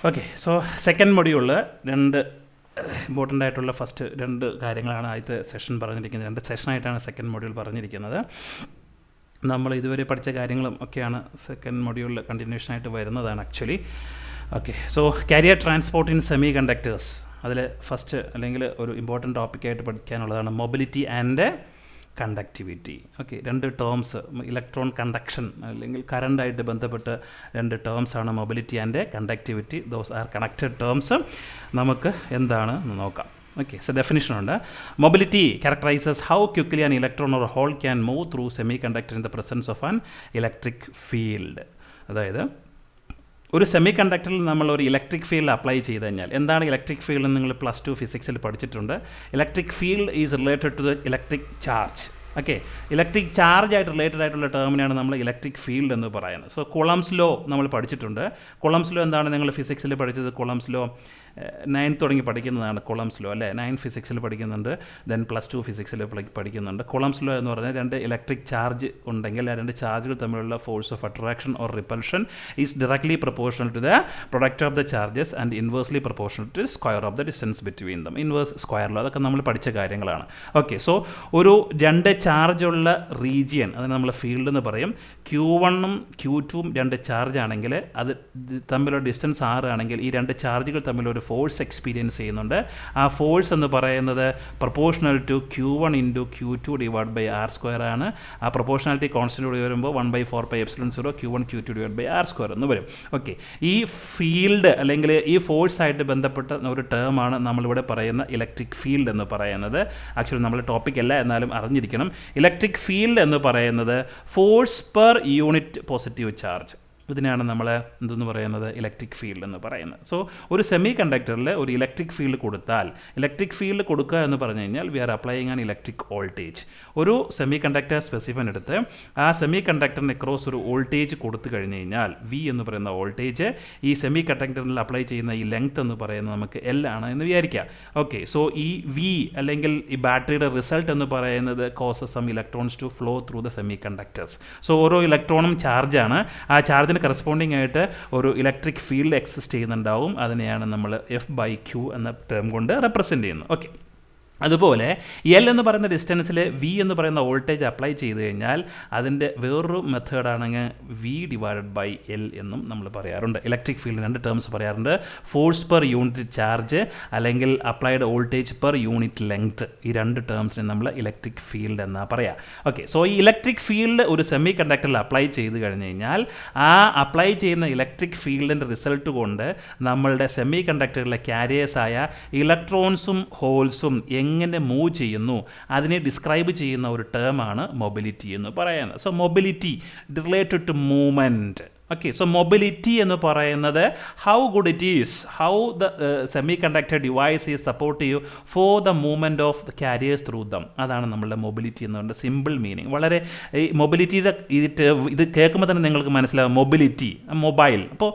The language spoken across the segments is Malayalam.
ഓക്കെ, സോ സെക്കൻഡ് മൊഡ്യൂളിൽ രണ്ട് ഇമ്പോർട്ടൻ്റ് ആയിട്ടുള്ള ഫസ്റ്റ് രണ്ട് കാര്യങ്ങളാണ് ആദ്യത്തെ സെഷൻ പറഞ്ഞിരിക്കുന്നത്. രണ്ട് സെഷനായിട്ടാണ് സെക്കൻഡ് മൊഡ്യൂൾ പറഞ്ഞിരിക്കുന്നത്. നമ്മൾ ഇതുവരെ പഠിച്ച കാര്യങ്ങളും ഒക്കെയാണ് സെക്കൻഡ് മൊഡ്യൂളിൽ കണ്ടിന്യൂഷനായിട്ട് വരുന്നതാണ് actually. Okay, so carrier transport in semiconductors, അതിൽ ഫസ്റ്റ് അല്ലെങ്കിൽ ഒരു ഇമ്പോർട്ടൻ്റ് ടോപ്പിക്കായിട്ട് പഠിക്കാനുള്ളതാണ് മൊബിലിറ്റി ആൻഡ് കണ്ടക്ടിവിറ്റി. ഓക്കെ, രണ്ട് ടേംസ്, ഇലക്ട്രോൺ കണ്ടക്ഷൻ അല്ലെങ്കിൽ കറണ്ടായിട്ട് ബന്ധപ്പെട്ട് രണ്ട് ടേംസാണ് mobility and conductivity. Those are connected terms. നമുക്ക് എന്താണ് നോക്കാം. ഓക്കെ, സോ ഡെഫിനിഷൻ ഉണ്ട്. Mobility characterises how quickly an electron or hole can move through semiconductor in the presence of an electric field. അതായത് ഒരു സെമി കണ്ടക്ടറിൽ നമ്മൾ ഒരു ഇലക്ട്രിക് ഫീൽഡ് അപ്ലൈ ചെയ്ത് കഴിഞ്ഞാൽ, എന്താണ് ഇലക്ട്രിക് ഫീൽഡ് എന്ന് നിങ്ങൾ +2 ഫിസിക്സിൽ പഠിച്ചിട്ടുണ്ട്. Electric field is related to the electric charge. Okay, electric charge ആയിട്ട് റിലേറ്റഡ് ആയിട്ടുള്ള ടേമിനാണ് നമ്മൾ ഇലക്ട്രിക് ഫീൽഡ് എന്ന് പറയുന്നത്. സോ കുളംസ് ലോ നമ്മൾ പഠിച്ചിട്ടുണ്ട്. കുളംസ് ലോ എന്താണ് നിങ്ങൾ ഫിസിക്സിൽ പഠിച്ചത്? കുളംസ് ലോ 9 തുടങ്ങി പഠിക്കുന്നതാണ് കുളംസ് ലോ അല്ലേ. 9 ഫിസിക്സിൽ പഠിക്കുന്നുണ്ട്, ദെൻ +2 ഫിസിക്സിൽ പഠിക്കുന്നുണ്ട്. കുളംസ് ലോ എന്ന് പറഞ്ഞാൽ രണ്ട് ഇലക്ട്രിക് ചാർജ് ഉണ്ടെങ്കിൽ ആ രണ്ട് ചാർജുകൾ തമ്മിലുള്ള force of attraction or repulsion is directly proportional to the product of the charges and inversely proportional to square of the distance between them. Inverse square law, അതൊക്കെ നമ്മൾ പഠിച്ച കാര്യങ്ങളാണ്. ഓക്കെ, സോ ഒരു രണ്ട് ചാർജുള്ള റീജിയൻ, അതിന് നമ്മൾ ഫീൽഡ് എന്ന് പറയും. Q1ഉം Q2ഉം രണ്ട് ചാർജ് ആണെങ്കിൽ, അത് തമ്മിലുള്ള ഡിസ്റ്റൻസ് r ആണെങ്കിൽ, ഈ രണ്ട് ചാർജുകൾ തമ്മിലൊരു ഫോഴ്സ് എക്സ്പീരിയൻസ് ചെയ്യുന്നുണ്ട്. ആ ഫോഴ്സ് എന്ന് പറയുന്നത് proportional to Q1 × Q2 / r² ആണ്. ആ പ്രൊപ്പോർഷണാലിറ്റി കോൺസ്റ്റൻ്റ് കൂടി വരുമ്പോൾ 1/4πε0 Q1 Q2 / r² എന്ന് വരും. ഓക്കെ, ഈ ഫീൽഡ് അല്ലെങ്കിൽ ഈ ഫോഴ്സായിട്ട് ബന്ധപ്പെട്ട ഒരു ടേമാണ് നമ്മളിവിടെ പറയുന്ന ഇലക്ട്രിക് ഫീൽഡ് എന്ന് പറയുന്നത്. ആക്ച്വലി നമ്മൾ ടോപ്പിക് അല്ല, എന്നാലും അറിഞ്ഞിരിക്കണം. ഇലക്ട്രിക് ഫീൽഡ് എന്ന് പറയുന്നത് force per unit positive charge. ഇതിനാണ് നമ്മൾ എന്തെന്ന് പറയുന്നത്? ഇലക്ട്രിക് ഫീൽഡ് എന്ന് പറയുന്നത്. സോ ഒരു സെമി കണ്ടക്ടറിൽ ഒരു ഇലക്ട്രിക് ഫീൽഡ് കൊടുത്താൽ, ഇലക്ട്രിക് ഫീൽഡ് കൊടുക്കുക എന്ന് പറഞ്ഞു കഴിഞ്ഞാൽ we are applying an electric voltage. ഒരു സെമി കണ്ടക്ടർ സ്പെസിഫിൻ എടുത്ത് ആ സെമി കണ്ടക്ടറിന് അക്രോസ് ഒരു വോൾട്ടേജ് കൊടുത്തു കഴിഞ്ഞ് കഴിഞ്ഞാൽ, വി എന്ന് പറയുന്ന വോൾട്ടേജ് ഈ സെമി കണ്ടക്ടറിൽ അപ്ലൈ ചെയ്യുന്ന ഈ ലെങ്ത് എന്ന് പറയുന്നത് നമുക്ക് L ആണ് എന്ന് വിചാരിക്കുക. ഓക്കെ, സോ ഈ വി അല്ലെങ്കിൽ ഈ ബാറ്ററിയുടെ റിസൾട്ട് എന്ന് പറയുന്നത് causes some electrons to flow through the semiconductors. So ഓരോ ഇലക്ട്രോണും ചാർജാണ്. ആ ചാർജിന് കറസ്പോണ്ടിങ് ആയിട്ട് ഒരു ഇലക്ട്രിക് ഫീൽഡ് എക്സിസ്റ്റ് ചെയ്യുന്നുണ്ടാവും. അതിനെയാണ് നമ്മൾ F/Q എന്ന ടേം കൊണ്ട് റെപ്രസെൻ്റ് ചെയ്യുന്നത്. ഓക്കെ, അതുപോലെ L എന്ന് പറയുന്ന ഡിസ്റ്റൻസിൽ V എന്ന് പറയുന്ന വോൾട്ടേജ് അപ്ലൈ ചെയ്ത് കഴിഞ്ഞാൽ അതിൻ്റെ വേറൊരു മെത്തേഡാണെങ്കിൽ V/L എന്നും നമ്മൾ പറയാറുണ്ട്. ഇലക്ട്രിക് ഫീൽഡ് രണ്ട് ടേംസ് പറയാറുണ്ട്. ഫോഴ്സ് പെർ യൂണിറ്റ് ചാർജ് അല്ലെങ്കിൽ applied voltage per unit length. ഈ രണ്ട് ടേംസിനെ നമ്മൾ ഇലക്ട്രിക് ഫീൽഡ് എന്നാണ് പറയുക. ഓക്കെ, സോ ഈ ഇലക്ട്രിക് ഫീൽഡ് ഒരു സെമി കണ്ടക്ടറിൽ അപ്ലൈ ചെയ്ത് കഴിഞ്ഞ് കഴിഞ്ഞാൽ ആ അപ്ലൈ ചെയ്യുന്ന ഇലക്ട്രിക് ഫീൽഡിൻ്റെ റിസൾട്ട് കൊണ്ട് നമ്മളുടെ സെമി കണ്ടക്ടറിലെ ക്യാരിയേഴ്സായ ഇലക്ട്രോൺസും ഹോൾസും എങ്ങനെ മൂവ് ചെയ്യുന്നു അതിനെ ഡിസ്ക്രൈബ് ചെയ്യുന്ന ഒരു ടേമാണ് മൊബിലിറ്റി എന്ന് പറയുന്നത്. So mobility related to movement. Okay, so mobility എന്ന് പറയുന്നത് how good it is, how the semiconductor device is supportive for the movement of the carriers through them. അതാണ് നമ്മളുടെ മൊബിലിറ്റി എന്ന് പറയുന്നത് സിമ്പിൾ മീനിങ്. വളരെ ഈ മൊബിലിറ്റിയുടെ ഇത് കേൾക്കുമ്പോൾ തന്നെ നിങ്ങൾക്ക് മനസ്സിലാവും. Mobility, mobile. അപ്പോൾ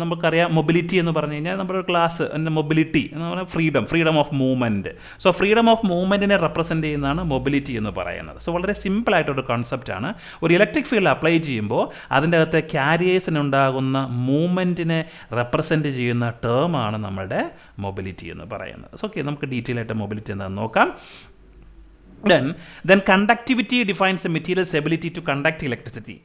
നമുക്കറിയാം മൊബിലിറ്റി എന്ന് പറഞ്ഞു കഴിഞ്ഞാൽ നമ്മുടെ ഒരു ക്ലാസ് എൻ്റെ മൊബിലിറ്റി എന്ന് പറഞ്ഞാൽ freedom of movement. So freedom of മൂവ്മെൻറ്റിനെ റെപ്രസെൻറ്റ് ചെയ്യുന്നതാണ് മൊബിലിറ്റി എന്ന് പറയുന്നത്. സോ വളരെ സിമ്പിളായിട്ടൊരു കോൺസെപ്റ്റാണ്. ഒരു ഇലക്ട്രിക് ഫീൽഡ് അപ്ലൈ ചെയ്യുമ്പോൾ അതിൻ്റെ അകത്തെ ക്യാരിയേഴ്സിനുണ്ടാകുന്ന മൂവ്മെൻറ്റിനെ റെപ്രസെൻ്റ് ചെയ്യുന്ന ടേമാണ് നമ്മളുടെ മൊബിലിറ്റി എന്ന് പറയുന്നത്. സോ ഓക്കെ, നമുക്ക് ഡീറ്റെയിൽ ആയിട്ട് മൊബിലിറ്റി എന്താണെന്ന് നോക്കാം. Then conductivity defines the material's ability to conduct electricity.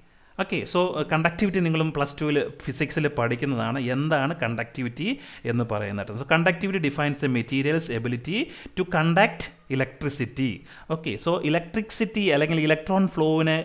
Okay, so conductivity നിങ്ങളും +2 ഫിസിക്സിൽ പഠിക്കുന്നതാണ്. എന്താണ് കണ്ടക്ടിവിറ്റി എന്ന് പറയുന്നത്? So conductivity defines a material's ability to conduct electricity. Okay, so electricity അല്ലെങ്കിൽ ഇലക്ട്രോൺ ഫ്ലോവിനെ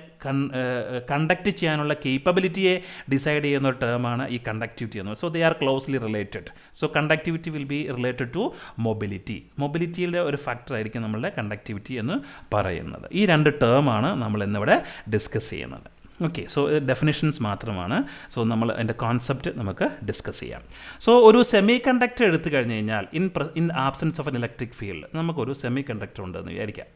കണ്ടക്ട് ചെയ്യാനുള്ള കേപ്പബിലിറ്റിയെ ഡിസൈഡ് ചെയ്യുന്ന ഒരു ടേമാണ് ഈ കണ്ടക്ടിവിറ്റി എന്ന് പറയുന്നത്. So they are closely related. So conductivity will be related to mobility. മൊബിലിറ്റിയുടെ ഒരു ഫാക്ടർ ആയിരിക്കും നമ്മളുടെ കണ്ടക്ടിവിറ്റി എന്ന് പറയുന്നത്. ഈ രണ്ട് ടേമാണ് നമ്മൾ ഇന്നിവിടെ ഡിസ്കസ് ചെയ്യുന്നത്. ഓക്കെ, സോ ഡെഫിനിഷൻസ് മാത്രമാണ്. സോ നമ്മൾ അതിൻ്റെ കോൺസെപ്റ്റ് നമുക്ക് ഡിസ്കസ് ചെയ്യാം. സോ ഒരു സെമി കണ്ടക്ടർ എടുത്തു കഴിഞ്ഞ് കഴിഞ്ഞാൽ in absence of N electric field നമുക്കൊരു സെമി കണ്ടക്ടർ ഉണ്ടെന്ന് വിചാരിക്കാം.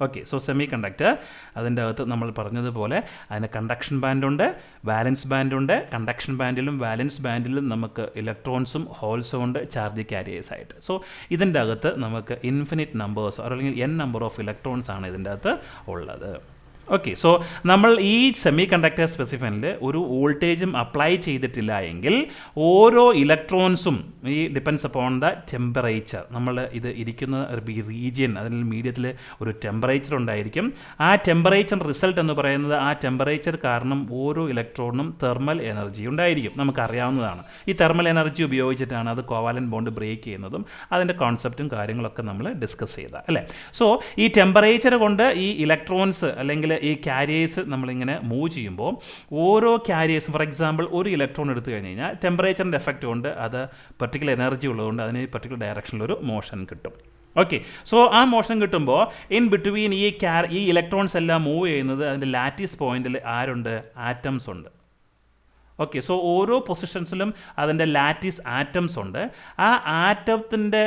ഓക്കെ, സോ സെമി കണ്ടക്ടർ അതിൻ്റെ അകത്ത് നമ്മൾ പറഞ്ഞതുപോലെ അതിന് കണ്ടക്ഷൻ ബാൻഡുണ്ട്, വാലൻസ് ബാൻഡുണ്ട്. കണ്ടക്ഷൻ ബാൻഡിലും വാലൻസ് ബാൻഡിലും നമുക്ക് ഇലക്ട്രോൺസും ഹോൾസും ഉണ്ട്, ചാർജ് ക്യാരിയേഴ്സ് ആയിട്ട്. സോ ഇതിൻ്റെ അകത്ത് നമുക്ക് ഇൻഫിനിറ്റ് നമ്പേഴ്സ് അല്ലെങ്കിൽ n നമ്പർ ഓഫ് ഇലക്ട്രോൺസ് ആണ് ഇതിൻ്റെ അകത്ത് ഉള്ളത്. ഓക്കെ, സോ നമ്മൾ ഈ സെമി കണ്ടക്ടർ സ്പെസിഫിനിൽ ഒരു വോൾട്ടേജും അപ്ലൈ ചെയ്തിട്ടില്ല എങ്കിൽ ഓരോ ഇലക്ട്രോൺസും ഈ ഡിപ്പെൻസ് അപ്പോൺ ദ ടെമ്പറേച്ചർ, നമ്മൾ ഇത് ഇരിക്കുന്ന റീജിയൻ അതിൽ മീഡിയത്തിൽ ഒരു ടെമ്പറേച്ചർ ഉണ്ടായിരിക്കും. ആ ടെമ്പറേച്ചർ റിസൾട്ട് എന്ന് പറയുന്നത് ആ ടെമ്പറേച്ചർ കാരണം ഓരോ ഇലക്ട്രോണിനും തെർമൽ എനർജി ഉണ്ടായിരിക്കും. നമുക്കറിയാവുന്നതാണ്. ഈ തെർമൽ എനർജി ഉപയോഗിച്ചിട്ടാണ് അത് കോവാലന്റ് ബോണ്ട് ബ്രേക്ക് ചെയ്യുന്നതും അതിൻ്റെ കോൺസെപ്റ്റും കാര്യങ്ങളൊക്കെ നമ്മൾ ഡിസ്കസ് ചെയ്ത അല്ലേ. സോ ഈ ടെമ്പറേച്ചർ കൊണ്ട് ഈ ഇലക്ട്രോൺസ് അല്ലെങ്കിൽ ഈ ക്യാരിയേഴ്സ് നമ്മളിങ്ങനെ മൂവ് ചെയ്യുമ്പോൾ ഓരോ ക്യാരിയേഴ്സും, ഫോർ എക്സാമ്പിൾ ഒരു ഇലക്ട്രോൺ എടുത്തു കഴിഞ്ഞ് കഴിഞ്ഞാൽ ടെമ്പറേച്ചറിൻ്റെ എഫക്റ്റ് കൊണ്ട് അത് പെർട്ടിക്കുലർ എനർജി ഉള്ളതുകൊണ്ട് അതിന് പെർട്ടിക്കുലർ ഡയറക്ഷനിലൊരു മോഷൻ കിട്ടും. ഓക്കെ, സോ ആ മോഷൻ കിട്ടുമ്പോൾ ഇൻ ബിറ്റ്വീൻ ഈ ഇലക്ട്രോൺസ് എല്ലാം മൂവ് ചെയ്യുന്നത് അതിൻ്റെ ലാറ്റിസ് പോയിന്റിൽ ആരുണ്ട്? ആറ്റംസ് ഉണ്ട്. ഓക്കെ, സോ ഓരോ പൊസിഷൻസിലും അതിൻ്റെ ലാറ്റിസ് ആറ്റംസ് ഉണ്ട്. ആ ആറ്റത്തിൻ്റെ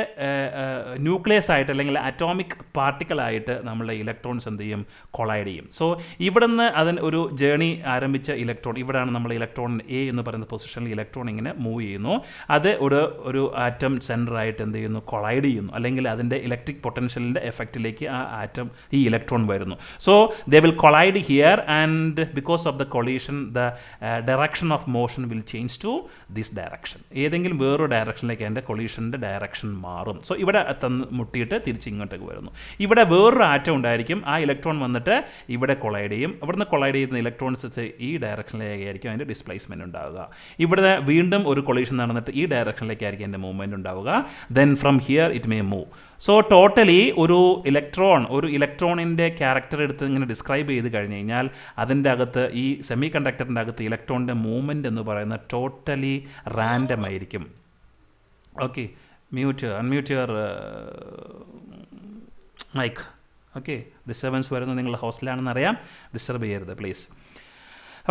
ന്യൂക്ലിയസ് ആയിട്ട് അല്ലെങ്കിൽ അറ്റോമിക് പാർട്ടിക്കിളായിട്ട് നമ്മളെ ഇലക്ട്രോൺസ് എന്ത് ചെയ്യും? കൊളൈഡ് ചെയ്യും. സോ ഇവിടുന്ന് അതിന് ഒരു ജേണി ആരംഭിച്ച ഇലക്ട്രോൺ, ഇവിടെയാണ് നമ്മൾ ഇലക്ട്രോൺ എ എന്ന് പറയുന്ന പൊസിഷനിൽ ഇലക്ട്രോൺ ഇങ്ങനെ മൂവ് ചെയ്യുന്നു. അത് ഒരു ആറ്റം സെൻറ്ററായിട്ട് എന്ത് ചെയ്യുന്നു? കൊളൈഡ് ചെയ്യുന്നു. അല്ലെങ്കിൽ അതിൻ്റെ ഇലക്ട്രിക് പൊട്ടൻഷ്യലിൻ്റെ എഫക്റ്റിലേക്ക് ആ ആറ്റം ഈ ഇലക്ട്രോൺ വരുന്നു. So they will collide here and because of the collision the direction of motion will change to this direction. ഏതെങ്കിലും വേറൊരു ഡയറക്ഷനിലേക്ക് അതിൻ്റെ കൊളീഷൻ്റെ ഡയറക്ഷൻ മാറും. സോ ഇവിടെ മുട്ടിയിട്ട് തിരിച്ച് ഇങ്ങോട്ടേക്ക് വരുന്നു. ഇവിടെ വേറൊരു ആറ്റം ഉണ്ടായിരിക്കും. ആ ഇലക്ട്രോൺ വന്നിട്ട് ഇവിടെ കൊളൈഡ് ചെയ്യും. ഇവിടുന്ന് കൊളൈഡ് ചെയ്യുന്ന ഇലക്ട്രോൺസ് ഈ ഡയറക്ഷനിലേക്കായിരിക്കും അതിൻ്റെ ഡിസ്പ്ലേസ്മെൻറ്റ് ഉണ്ടാവുക. ഇവിടെ വീണ്ടും ഒരു കൊളീഷൻ നടന്നിട്ട് ഈ ഡയറക്ഷനിലേക്കായിരിക്കും അതിൻ്റെ മൂവ്മെൻറ്റ് ഉണ്ടാവുക. Then from here it may move. So totally ഒരു ഇലക്ട്രോണിൻ്റെ ക്യാരക്ടർ എടുത്ത് ഇങ്ങനെ ഡിസ്ക്രൈബ് ചെയ്ത് കഴിഞ്ഞ് കഴിഞ്ഞാൽ അതിൻ്റെ അകത്ത് ഈ സെമി കണ്ടക്ടറിൻ്റെ അകത്ത് ഇലക്ട്രോണിൻ്റെ മൂവ്മെൻറ്റ് എന്ന് പറയുന്നത് ടോട്ടലി റാൻഡം ആയിരിക്കും. Okay, unmute your mic. Okay, disturbance വരുന്നത് നിങ്ങളുടെ ഹോസ്റ്റലാണെന്ന് അറിയാം, ഡിസ്റ്റർബ് ചെയ്യരുത് പ്ലീസ്.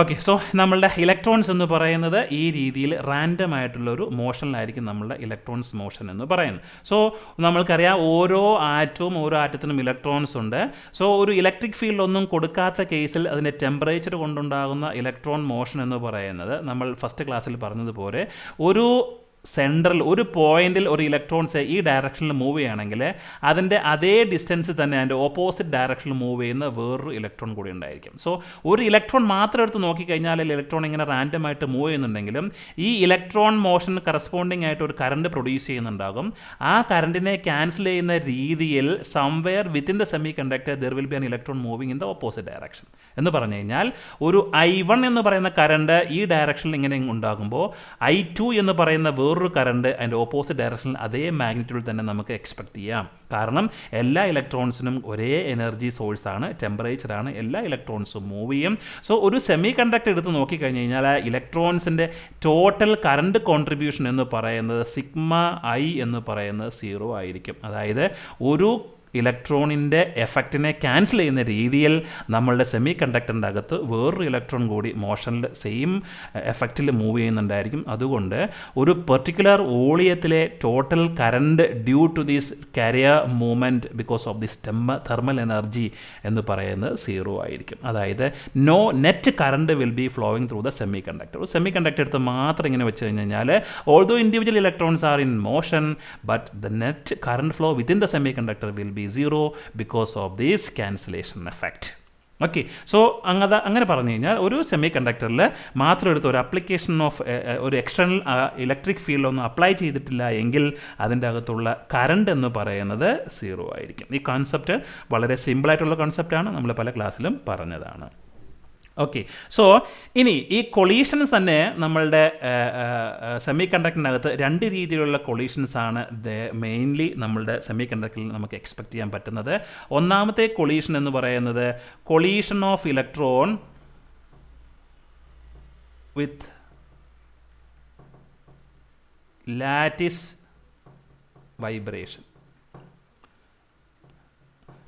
ഓക്കെ, സോ നമ്മളുടെ ഇലക്ട്രോൺസ് എന്ന് പറയുന്നത് ഈ രീതിയിൽ റാൻഡം ആയിട്ടുള്ളൊരു മോഷനിലായിരിക്കും നമ്മളുടെ ഇലക്ട്രോൺസ് മോഷൻ എന്ന് പറയുന്നത്. സോ നമ്മൾക്കറിയാം ഓരോ ആറ്റത്തിനും ഇലക്ട്രോൺസ് ഉണ്ട്. സോ ഒരു ഇലക്ട്രിക് ഫീൽഡ് ഒന്നും കൊടുക്കാത്ത കേസിൽ അതിൻ്റെ ടെമ്പറേച്ചർ കൊണ്ടുണ്ടാകുന്ന ഇലക്ട്രോൺ മോഷൻ എന്ന് പറയുന്നത് നമ്മൾ ഫസ്റ്റ് ക്ലാസ്സിൽ പറഞ്ഞതുപോലെ ഒരു പോയിന്റിൽ ഒരു ഇലക്ട്രോൺസ് ഈ ഡയറക്ഷനിൽ മൂവ് ചെയ്യുകയാണെങ്കിൽ അതിൻ്റെ അതേ ഡിസ്റ്റൻസ് തന്നെ അതിൻ്റെ ഓപ്പോസിറ്റ് ഡയറക്ഷനിൽ മൂവ് ചെയ്യുന്ന വേറൊരു ഇലക്ട്രോൺ കൂടി ഉണ്ടായിരിക്കും. സോ ഒരു ഇലക്ട്രോൺ മാത്രം എടുത്ത് നോക്കിക്കഴിഞ്ഞാൽ ഇലക്ട്രോൺ ഇങ്ങനെ റാൻഡമായിട്ട് മൂവ് ചെയ്യുന്നുണ്ടെങ്കിലും ഈ ഇലക്ട്രോൺ മോഷൻ കറസ്പോണ്ടിങ് ആയിട്ട് ഒരു കറണ്ട് പ്രൊഡ്യൂസ് ചെയ്യുന്നുണ്ടാകും. ആ കറണ്ടിനെ ക്യാൻസൽ ചെയ്യുന്ന രീതിയിൽ somewhere within the semi conductor there will be an electron moving in the opposite direction. എന്ന് പറഞ്ഞു കഴിഞ്ഞാൽ ഒരു I1 എന്ന് പറയുന്ന കറണ്ട് ഈ ഡയറക്ഷനിൽ ഇങ്ങനെ ഉണ്ടാകുമ്പോൾ I2 എന്ന് പറയുന്ന വേറൊരു കറണ്ട് അതിൻ്റെ ഓപ്പോസിറ്റ് ഡയറക്ഷനിൽ അതേ മാഗ്നിറ്റ്യൂഡിൽ തന്നെ നമുക്ക് എക്സ്പെക്ട് ചെയ്യാം. കാരണം എല്ലാ ഇലക്ട്രോൺസിനും ഒരേ എനർജി സോഴ്സാണ്, ടെമ്പറേച്ചറാണ്, എല്ലാ ഇലക്ട്രോൺസും മൂവ് ചെയ്യും. സോ ഒരു സെമി കണ്ടക്ടർ എടുത്ത് നോക്കിക്കഴിഞ്ഞ് കഴിഞ്ഞാൽ ആ ഇലക്ട്രോൺസിൻ്റെ ടോട്ടൽ കറണ്ട് കോൺട്രിബ്യൂഷൻ എന്ന് പറയുന്നത് സിഗ്മ I എന്ന് പറയുന്നത് 0 ആയിരിക്കും. അതായത് ഒരു ഇലക്ട്രോണിൻ്റെ എഫക്റ്റിനെ ക്യാൻസൽ ചെയ്യുന്ന രീതിയിൽ നമ്മളുടെ സെമി കണ്ടക്ടറിൻ്റെ അകത്ത് വേറൊരു ഇലക്ട്രോൺ കൂടി മോഷനിൽ സെയിം എഫക്റ്റിൽ മൂവ് ചെയ്യുന്നുണ്ടായിരിക്കും. അതുകൊണ്ട് ഒരു പെർട്ടിക്കുലർ വോളിയത്തിലെ total current due to this carrier movement because of this thermal energy എന്ന് പറയുന്നത് 0 ആയിരിക്കും. അതായത് no net current will be flowing through the semiconductor. Semiconductor എടുത്ത് മാത്രം ഇങ്ങനെ വെച്ച് കഴിഞ്ഞാൽ although individual electrons are in motion but the net current flow within the semiconductor will be 0 because of this cancellation effect. Okay, so അങ്ങനെ പറഞ്ഞു കഴിഞ്ഞാൽ ഒരു സെമി കണ്ടക്ടറിൽ മാത്രം എടുത്ത് ഒരു ആപ്ലിക്കേഷൻ ഓഫ് ഒരു എക്സ്റ്റേണൽ ഇലക്ട്രിക് ഫീൽഡ് ഒന്നും അപ്ലൈ ചെയ്തിട്ടില്ല എങ്കിൽ അതിൻ്റെ അകത്തുള്ള കറണ്ട് എന്ന് പറയുന്നത് 0 ആയിരിക്കും. ഈ കോൺസെപ്റ്റ് വളരെ സിമ്പിളായിട്ടുള്ള കോൺസെപ്റ്റാണ്, നമ്മൾ പല ക്ലാസ്സിലും പറഞ്ഞതാണ്. ഓക്കെ, സോ ഇനി ഈ കൊളീഷൻസ് തന്നെ നമ്മളുടെ സെമി കണ്ടക്ടറിനകത്ത് 2 രീതിയിലുള്ള കൊളീഷൻസാണ് മെയിൻലി നമ്മളുടെ സെമി കണ്ടക്ടറിൽ നമുക്ക് എക്സ്പെക്റ്റ് ചെയ്യാൻ പറ്റുന്നത്. ഒന്നാമത്തെ കൊളീഷൻ എന്ന് പറയുന്നത് collision of electron with lattice vibration.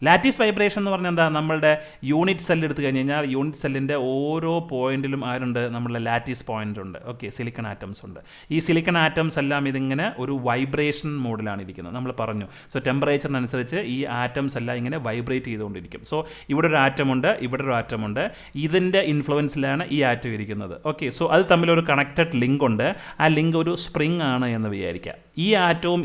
Lattice vibration എന്ന് പറഞ്ഞാൽ എന്താ? നമ്മളുടെ യൂണിറ്റ് സെൽ എടുത്തു കഴിഞ്ഞ് കഴിഞ്ഞാൽ യൂണിറ്റ് സെല്ലിൻ്റെ ഓരോ പോയിന്റിലും ആരുണ്ട്? നമ്മളുടെ ലാറ്റിസ് പോയിന്റ് ഉണ്ട്. ഓക്കെ, സിലിക്കൺ ആറ്റംസ് ഉണ്ട്. ഈ സിലിക്കൺ ആറ്റംസ് എല്ലാം ഇതിങ്ങനെ ഒരു വൈബ്രേഷൻ മോഡിലാണ് ഇരിക്കുന്നത്. നമ്മൾ പറഞ്ഞു, സോ ടെമ്പറേച്ചറിനനുസരിച്ച് ഈ ആറ്റംസ് എല്ലാം ഇങ്ങനെ വൈബ്രേറ്റ് ചെയ്തുകൊണ്ടിരിക്കും. സോ ഇവിടെ ഒരു ആറ്റമുണ്ട്, ഇവിടെ ഒരു ആറ്റമുണ്ട്, ഇതിൻ്റെ ഇൻഫ്ലുവൻസിലാണ് ഈ ആറ്റം ഇരിക്കുന്നത്. ഓക്കെ, സോ അത് തമ്മിലൊരു കണക്റ്റഡ് ലിങ്ക് ഉണ്ട്. ആ ലിങ്ക് ഒരു സ്പ്രിങ് ആണ് എന്ന് വിചാരിക്കുക. ഈ ആറ്റവും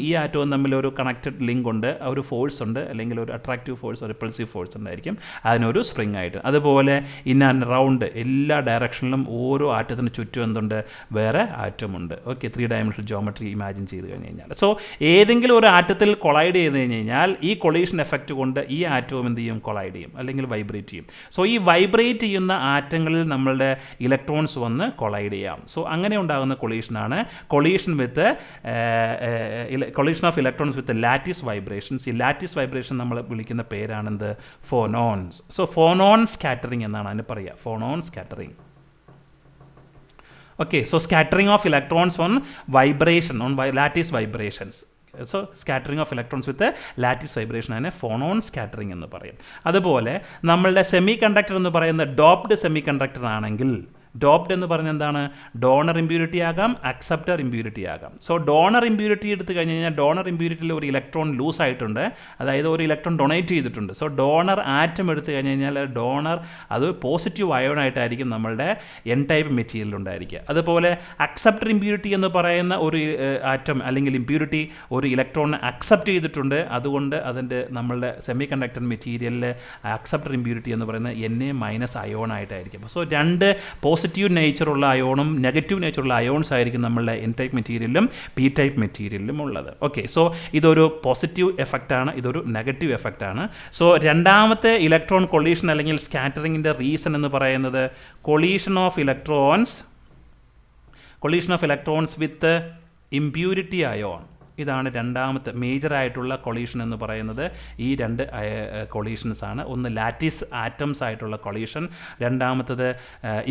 തമ്മിൽ ഒരു കണക്റ്റഡ് ലിങ്ക് ഉണ്ട്, ഒരു ഫോഴ്സ് ഉണ്ട്, അല്ലെങ്കിൽ ഒരു അട്രാക്റ്റീവ് ഫോഴ്സ്, ഒരു റിപ്പൾസീവ് ഫോഴ്സ് ഉണ്ടായിരിക്കും, അതിനൊരു സ്പ്രിങ് ആയിട്ട്. അതുപോലെ ഇൻ ആൻഡ് റൗണ്ട് എല്ലാ ഡയറക്ഷനിലും ഓരോ ആറ്റത്തിന് ചുറ്റും എന്തുണ്ട്, വേറെ ആറ്റമുണ്ട്. ഓക്കെ, 3 ഡയമെൻഷണൽ ജോമെട്രി ഇമാജിൻ ചെയ്ത് കഴിഞ്ഞ് കഴിഞ്ഞാൽ, സോ ഏതെങ്കിലും ഒരു ആറ്റത്തിൽ കൊളൈഡ് ചെയ്ത് കഴിഞ്ഞ് കഴിഞ്ഞാൽ ഈ കൊളീഷൻ എഫക്റ്റ് കൊണ്ട് ഈ ആറ്റവും എന്ത് ചെയ്യും, കൊളൈഡ് ചെയ്യും അല്ലെങ്കിൽ വൈബ്രേറ്റ് ചെയ്യും. സോ ഈ വൈബ്രേറ്റ് ചെയ്യുന്ന ആറ്റങ്ങളിൽ നമ്മളുടെ ഇലക്ട്രോൺസ് വന്ന് കൊളൈഡ് ചെയ്യാം. സോ അങ്ങനെ ഉണ്ടാകുന്ന കൊളീഷനാണ് collision of electrons with lattice vibrations. ഈ ലാറ്റിസ് വൈബ്രേഷൻ നമ്മൾ വിളിക്കുന്ന പേരാണെന്ത്, ഫോനോൺസ്. സോ ഫോനോൺ സ്കാറ്ററിംഗ് എന്നാണ് അതിന് പറയുക, ഫോനോൺ scattering. Okay, so scattering of electrons on vibration, on lattice vibrations. So scattering of electrons with a lattice vibration ആണ് ഫോണോൺ സ്കാറ്ററിംഗ് എന്ന് പറയും. അതുപോലെ നമ്മളുടെ സെമി കണ്ടക്ടർ എന്ന് പറയുന്ന ഡോപ്ഡ് സെമി കണ്ടക്ടർ ആണെങ്കിൽ, ഡോപ്ഡ് എന്ന് പറഞ്ഞാൽ എന്താണ്, ഡോണർ ഇമ്പ്യൂരിറ്റി ആകാം, അക്സെപ്റ്റർ ഇമ്പ്യൂരിറ്റി ആകാം. സോ ഡോണർ ഇമ്പ്യൂരിറ്റി എടുത്തു കഴിഞ്ഞ് കഴിഞ്ഞാൽ ഡോണർ ഇമ്പ്യൂരിറ്റിയിൽ ഒരു ഇലക്ട്രോൺ ലൂസ് ആയിട്ടുണ്ട്, അതായത് ഒരു ഇലക്ട്രോൺ ഡൊണേറ്റ് ചെയ്തിട്ടുണ്ട്. സോ ഡോണർ ആറ്റം എടുത്തു കഴിഞ്ഞ് കഴിഞ്ഞാൽ ഡോണർ അത് പോസിറ്റീവ് അയോൺ ആയിട്ടായിരിക്കും നമ്മളുടെ എൻ ടൈപ്പ് മെറ്റീരിയൽ ഉണ്ടായിരിക്കുക. അതുപോലെ അക്സെപ്റ്റർ ഇമ്പ്യൂരിറ്റി എന്ന് പറയുന്ന ഒരു ആറ്റം അല്ലെങ്കിൽ ഇമ്പ്യൂരിറ്റി ഒരു ഇലക്ട്രോണിനെ അക്സെപ്റ്റ് ചെയ്തിട്ടുണ്ട്, അതുകൊണ്ട് അതിൻ്റെ നമ്മളുടെ സെമി കണ്ടക്ടർ മെറ്റീരിയലിൽ അക്സെപ്റ്റർ ഇമ്പ്യൂരിറ്റി എന്ന് പറയുന്നത് Na- അയോൺ ആയിട്ടായിരിക്കും. സോ രണ്ട് പോസിറ്റീവ് നേച്ചറുള്ള അയോണും നെഗറ്റീവ് നേച്ചറുള്ള അയോൺസ് ആയിരിക്കും നമ്മളുടെ എൻ ടൈപ്പ് മെറ്റീരിയലിലും പി ടൈപ്പ് മെറ്റീരിയലിലും ഉള്ളത്. ഓക്കെ, സോ ഇതൊരു പോസിറ്റീവ് എഫക്റ്റാണ്, ഇതൊരു നെഗറ്റീവ് എഫക്റ്റാണ്. സോ രണ്ടാമത്തെ ഇലക്ട്രോൺ കൊളീഷൻ അല്ലെങ്കിൽ സ്കാറ്ററിങ്ങിൻ്റെ റീസൺ എന്ന് പറയുന്നത് collision of electrons with impurity ion. ഇതാണ് രണ്ടാമത്തെ മേജറായിട്ടുള്ള കൊളീഷൻ എന്ന് പറയുന്നത്. ഈ രണ്ട് കൊളീഷൻസാണ്. ഒന്ന് ലാറ്റിസ് ആറ്റംസ് ആയിട്ടുള്ള കൊളീഷൻ, രണ്ടാമത്തത്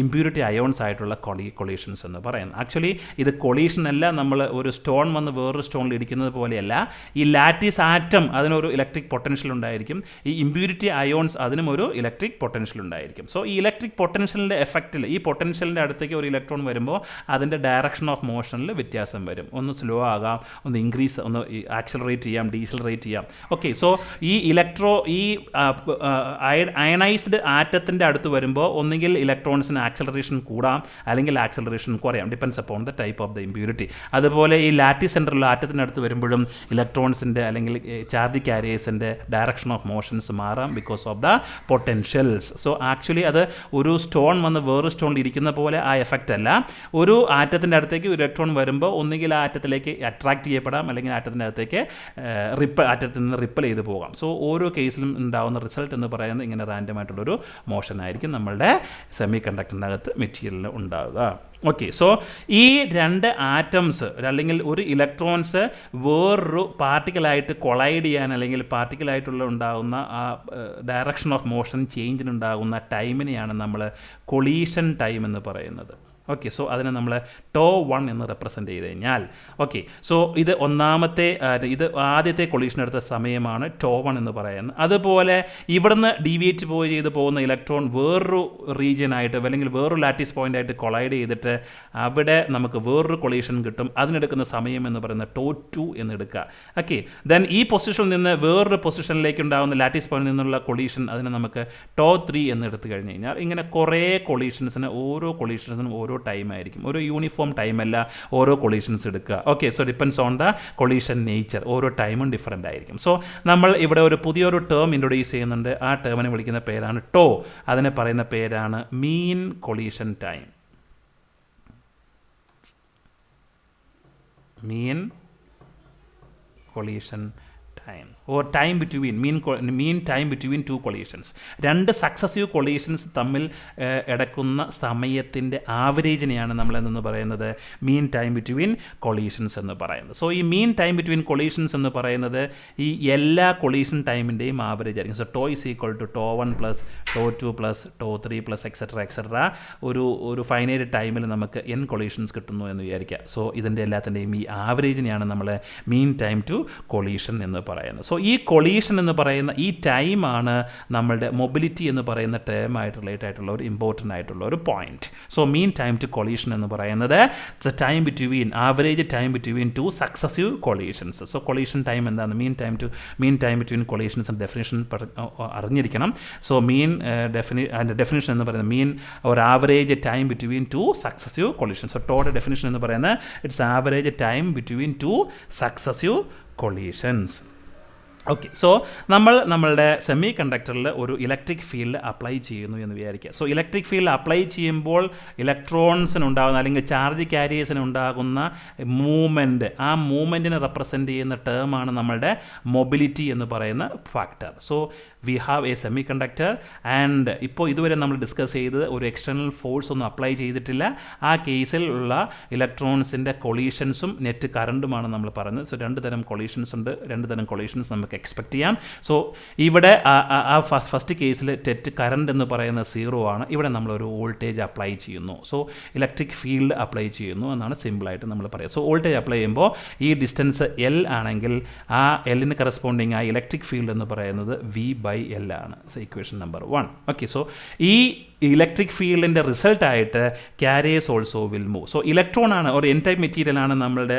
ഇമ്പ്യൂരിറ്റി അയോൺസ് ആയിട്ടുള്ള കൊളീഷൻസ് എന്ന് പറയുന്നത്. ആക്ച്വലി ഇത് കൊളീഷൻ അല്ല, നമ്മൾ ഒരു സ്റ്റോൺ വന്ന് വേറൊരു സ്റ്റോണിൽ ഇടിക്കുന്നത് പോലെയല്ല. ഈ ലാറ്റിസ് ആറ്റം അതിനൊരു ഇലക്ട്രിക് പൊട്ടൻഷ്യൽ ഉണ്ടായിരിക്കും, ഈ ഇമ്പ്യൂരിറ്റി അയോൺസ് അതിനും ഒരു ഇലക്ട്രിക് പൊട്ടൻഷ്യൽ ഉണ്ടായിരിക്കും. സോ ഈ ഇലക്ട്രിക് പൊട്ടൻഷ്യലിൻ്റെ എഫക്റ്റിൽ ഈ പൊട്ടൻഷ്യലിൻ്റെ അടുത്തേക്ക് ഒരു ഇലക്ട്രോൺ വരുമ്പോൾ അതിൻ്റെ ഡയറക്ഷൻ ഓഫ് മോഷനിൽ വ്യത്യാസം വരും. ഒന്ന് സ്ലോ ആകാം, ഒന്ന് ഇൻക്രീസ്, ഒന്ന് ആക്സിലറേറ്റ് ചെയ്യാം, ഡീസലറേറ്റ് ചെയ്യാം. ഓക്കെ, സോ ഈ അയണൈസ്ഡ് ആറ്റത്തിൻ്റെ അടുത്ത് വരുമ്പോൾ ഒന്നുകിൽ ഇലക്ട്രോൺസിന് ആക്സിലറേഷൻ കൂടാം അല്ലെങ്കിൽ ആക്സിലറേഷൻ കുറയാം, depends upon the type of the impurity. അതുപോലെ ഈ ലാറ്റിസ് സെൻറ്ററിലുള്ള ആറ്റത്തിൻ്റെ അടുത്ത് വരുമ്പോഴും ഇലക്ട്രോൺസിൻ്റെ അല്ലെങ്കിൽ ചാർജ് ക്യാരിയേഴ്സിൻ്റെ ഡയറക്ഷൻ ഓഫ് മോഷൻസ് മാറാം because of the potentials. So actually അത് ഒരു സ്റ്റോൺ വന്ന് വേറൊരു സ്റ്റോണിൽ ഇരിക്കുന്ന പോലെ ആ എഫക്റ്റ് അല്ല. ഒരു ആറ്റത്തിൻ്റെ അടുത്തേക്ക് ഒരു ഇലക്ട്രോൺ വരുമ്പോൾ ഒന്നുകിൽ ആ ആറ്റത്തിലേക്ക് അട്രാക്ട് ചെയ്യപ്പെടാം അല്ലെങ്കിൽ ആറ്റത്തിൻ്റെ അകത്തേക്ക് ആറ്റത്തിൽ നിന്ന് റിപ്പൽ ചെയ്ത് പോകാം. സോ ഓരോ കേസിലും ഉണ്ടാകുന്ന റിസൾട്ട് എന്ന് പറയുന്നത് ഇങ്ങനെ റാൻഡം ആയിട്ടുള്ളൊരു മോഷൻ ആയിരിക്കും നമ്മളുടെ സെമി കണ്ടക്ടറിൻ്റെ അകത്ത് മെറ്റീരിയലിൽ ഉണ്ടാവുക. ഓക്കെ, സോ ഈ രണ്ട് ആറ്റംസ് അല്ലെങ്കിൽ ഒരു ഇലക്ട്രോൺസ് വേറൊരു പാർട്ടിക്കലായിട്ട് കൊളൈഡ് ചെയ്യാൻ അല്ലെങ്കിൽ പാർട്ടിക്കലായിട്ടുള്ള ഉണ്ടാകുന്ന ആ ഡയറക്ഷൻ ഓഫ് മോഷൻ ചേഞ്ചിനുണ്ടാകുന്ന ടൈമിനെയാണ് നമ്മൾ കൊളീഷൻ ടൈം എന്ന് പറയുന്നത്. ഓക്കെ, സോ അതിനെ നമ്മൾ τ1 എന്ന് റെപ്രസെൻ്റ് ചെയ്ത് കഴിഞ്ഞാൽ, ഓക്കെ, സോ ഇത് ഇത് ആദ്യത്തെ കൊളീഷൻ എടുത്ത സമയമാണ് τ1 എന്ന് പറയുന്നത്. അതുപോലെ ഇവിടുന്ന് ഡീവിയേറ്റ് ചെയ്ത് പോകുന്ന ഇലക്ട്രോൺ വേറൊരു റീജിയനായിട്ട് അല്ലെങ്കിൽ വേറൊരു ലാറ്റിസ് പോയിൻ്റായിട്ട് കൊളൈഡ് ചെയ്തിട്ട് അവിടെ നമുക്ക് വേറൊരു കൊളീഷൻ കിട്ടും. അതിനെടുക്കുന്ന സമയം എന്ന് പറയുന്നത് τ2 എന്ന് എടുക്കുക. ഓക്കെ, ദെൻ ഈ പൊസിഷനിൽ നിന്ന് വേറൊരു പൊസിഷനിലേക്ക് ഉണ്ടാകുന്ന ലാറ്റിസ് പോയിന്റിൽ നിന്നുള്ള കൊളീഷൻ അതിനെ നമുക്ക് τ3 എന്ന് എടുത്തു കഴിഞ്ഞ് കഴിഞ്ഞാൽ ഇങ്ങനെ കുറേ കൊളീഷൻസിന് ഓരോ കൊളീഷൻസിനും ഓരോ ടൈം ആയിരിക്കും, ഒരു യൂണിഫോം ടൈമല്ല ഓരോ കൊളീഷൻസ് എടുക്കുക. Okay, so depends on the collision nature, ഓരോ ടൈമും ഡിഫറൻ്റ് ആയിരിക്കും. സോ നമ്മൾ ഇവിടെ ഒരു പുതിയൊരു ടേം ഇൻട്രൊഡ്യൂസ് ചെയ്യുന്നുണ്ട്. ആ ടേമിനെ വിളിക്കുന്ന പേരാണ് ടോ. അതിനെ പറയുന്ന പേരാണ് mean collision time. Mean collision time or time between mean time between two collisions. രണ്ട് സക്സസീവ് കൊളീഷൻസ് തമ്മിൽ എടുക്കുന്ന സമയത്തിൻ്റെ ആവറേജിനെയാണ് നമ്മൾ എന്ന് പറയുന്നത് മീൻ ടൈം ബിറ്റ്വീൻ കൊളീഷൻസ് എന്ന് പറയുന്നത്. സോ ഈ മീൻ ടൈം ബിറ്റ്വീൻ കൊളീഷൻസ് എന്ന് പറയുന്നത് ഈ എല്ലാ കൊളീഷൻ ടൈമിൻ്റെയും ആവറേജ് ആയിരിക്കും. So tau is equal to τ1 plus τ2 plus τ3 plus etcetera ഒരു ഫൈനൈറ്റ് ടൈമിൽ നമുക്ക് n കൊളീഷൻസ് കിട്ടുന്നു എന്ന് വിചാരിക്കുക. സോ ഇതിൻ്റെ എല്ലാത്തിൻ്റെയും ഈ ആവറേജിനെയാണ് നമ്മൾ മീൻ ടൈം ടു കൊളീഷൻ എന്ന് പറയുന്നത്. പറയുന്നത്. സോ ഈ കൊളീഷൻ എന്ന് പറയുന്ന ഈ ടൈമാണ് നമ്മളുടെ മൊബിലിറ്റി എന്ന് പറയുന്ന ടേമായിട്ട് റിലേറ്റ് ആയിട്ടുള്ള ഒരു ഇമ്പോർട്ടൻ്റ് ആയിട്ടുള്ള ഒരു point. So mean time to collision എന്ന് പറയുന്നത് it's a time between average time between two successive collisions. So collision time എന്താണ്? Mean time between collisions definition അറിഞ്ഞിരിക്കണം. സോ അതിൻ്റെ ഡെഫിനേഷൻ എന്ന് പറയുന്നത് മീൻ ഒരു average time between two successive collisions. So ടോയുടെ ഡെഫിനേഷൻ എന്ന് പറയുന്നത് it's average time between two successive collisions. Okay, so നമ്മളുടെ സെമി കണ്ടക്ടറിൽ ഒരു ഇലക്ട്രിക് ഫീൽഡ് അപ്ലൈ ചെയ്യുന്നു എന്ന് വിചാരിക്കുക. സോ ഇലക്ട്രിക് ഫീൽഡ് അപ്ലൈ ചെയ്യുമ്പോൾ ഇലക്ട്രോൺസിനുണ്ടാകുന്ന അല്ലെങ്കിൽ ചാർജ് ക്യാരിയേഴ്സിനുണ്ടാകുന്ന മൂവ്മെൻറ്റ്, ആ മൂവ്മെൻറ്റിനെ റെപ്രസെൻ്റ് ചെയ്യുന്ന ടേമാണ് നമ്മളുടെ മൊബിലിറ്റി എന്ന് പറയുന്ന factor. So we have A semi conductor and ഇപ്പോൾ ഇതുവരെ നമ്മൾ ഡിസ്കസ് ചെയ്തത് ഒരു എക്സ്റ്റേണൽ ഫോഴ്സ് ഒന്നും അപ്ലൈ ചെയ്തിട്ടില്ല. ആ കേസിൽ ഉള്ള ഇലക്ട്രോൺസിൻ്റെ കൊളീഷൻസും നെറ്റ് കറണ്ടുമാണ് നമ്മൾ പറഞ്ഞത്. സോ രണ്ട് തരം കൊളീഷൻസ് ഉണ്ട്, രണ്ട് തരം കൊളീഷൻസ് നമുക്ക് എക്സ്പെക്ട് ചെയ്യാം. സോ ഇവിടെ ആ ഫസ്റ്റ് കേസിൽ നെറ്റ് കറണ്ട് എന്ന് പറയുന്നത് 0 ആണ്. ഇവിടെ നമ്മളൊരു വോൾട്ടേജ് അപ്ലൈ ചെയ്യുന്നു. സോ ഇലക്ട്രിക് ഫീൽഡ് അപ്ലൈ ചെയ്യുന്നു എന്നാണ് സിമ്പിളായിട്ട് നമ്മൾ പറയുക. സോ വോൾട്ടേജ് അപ്ലൈ ചെയ്യുമ്പോൾ ഈ ഡിസ്റ്റൻസ് L ആണെങ്കിൽ ആ Lന് കറസ്പോണ്ടിങ് ആ ഇലക്ട്രിക് ഫീൽഡ് എന്ന് പറയുന്നത് V/L ആണ്. So equation number 1. Okay, so ഈ ഇലക്ട്രിക് ഫീൽഡിൻ്റെ റിസൾട്ടായിട്ട് carriers also will move. So electron ആണ് ഒരു എൻ ടൈപ്പ് മെറ്റീരിയൽ ആണ് നമ്മളുടെ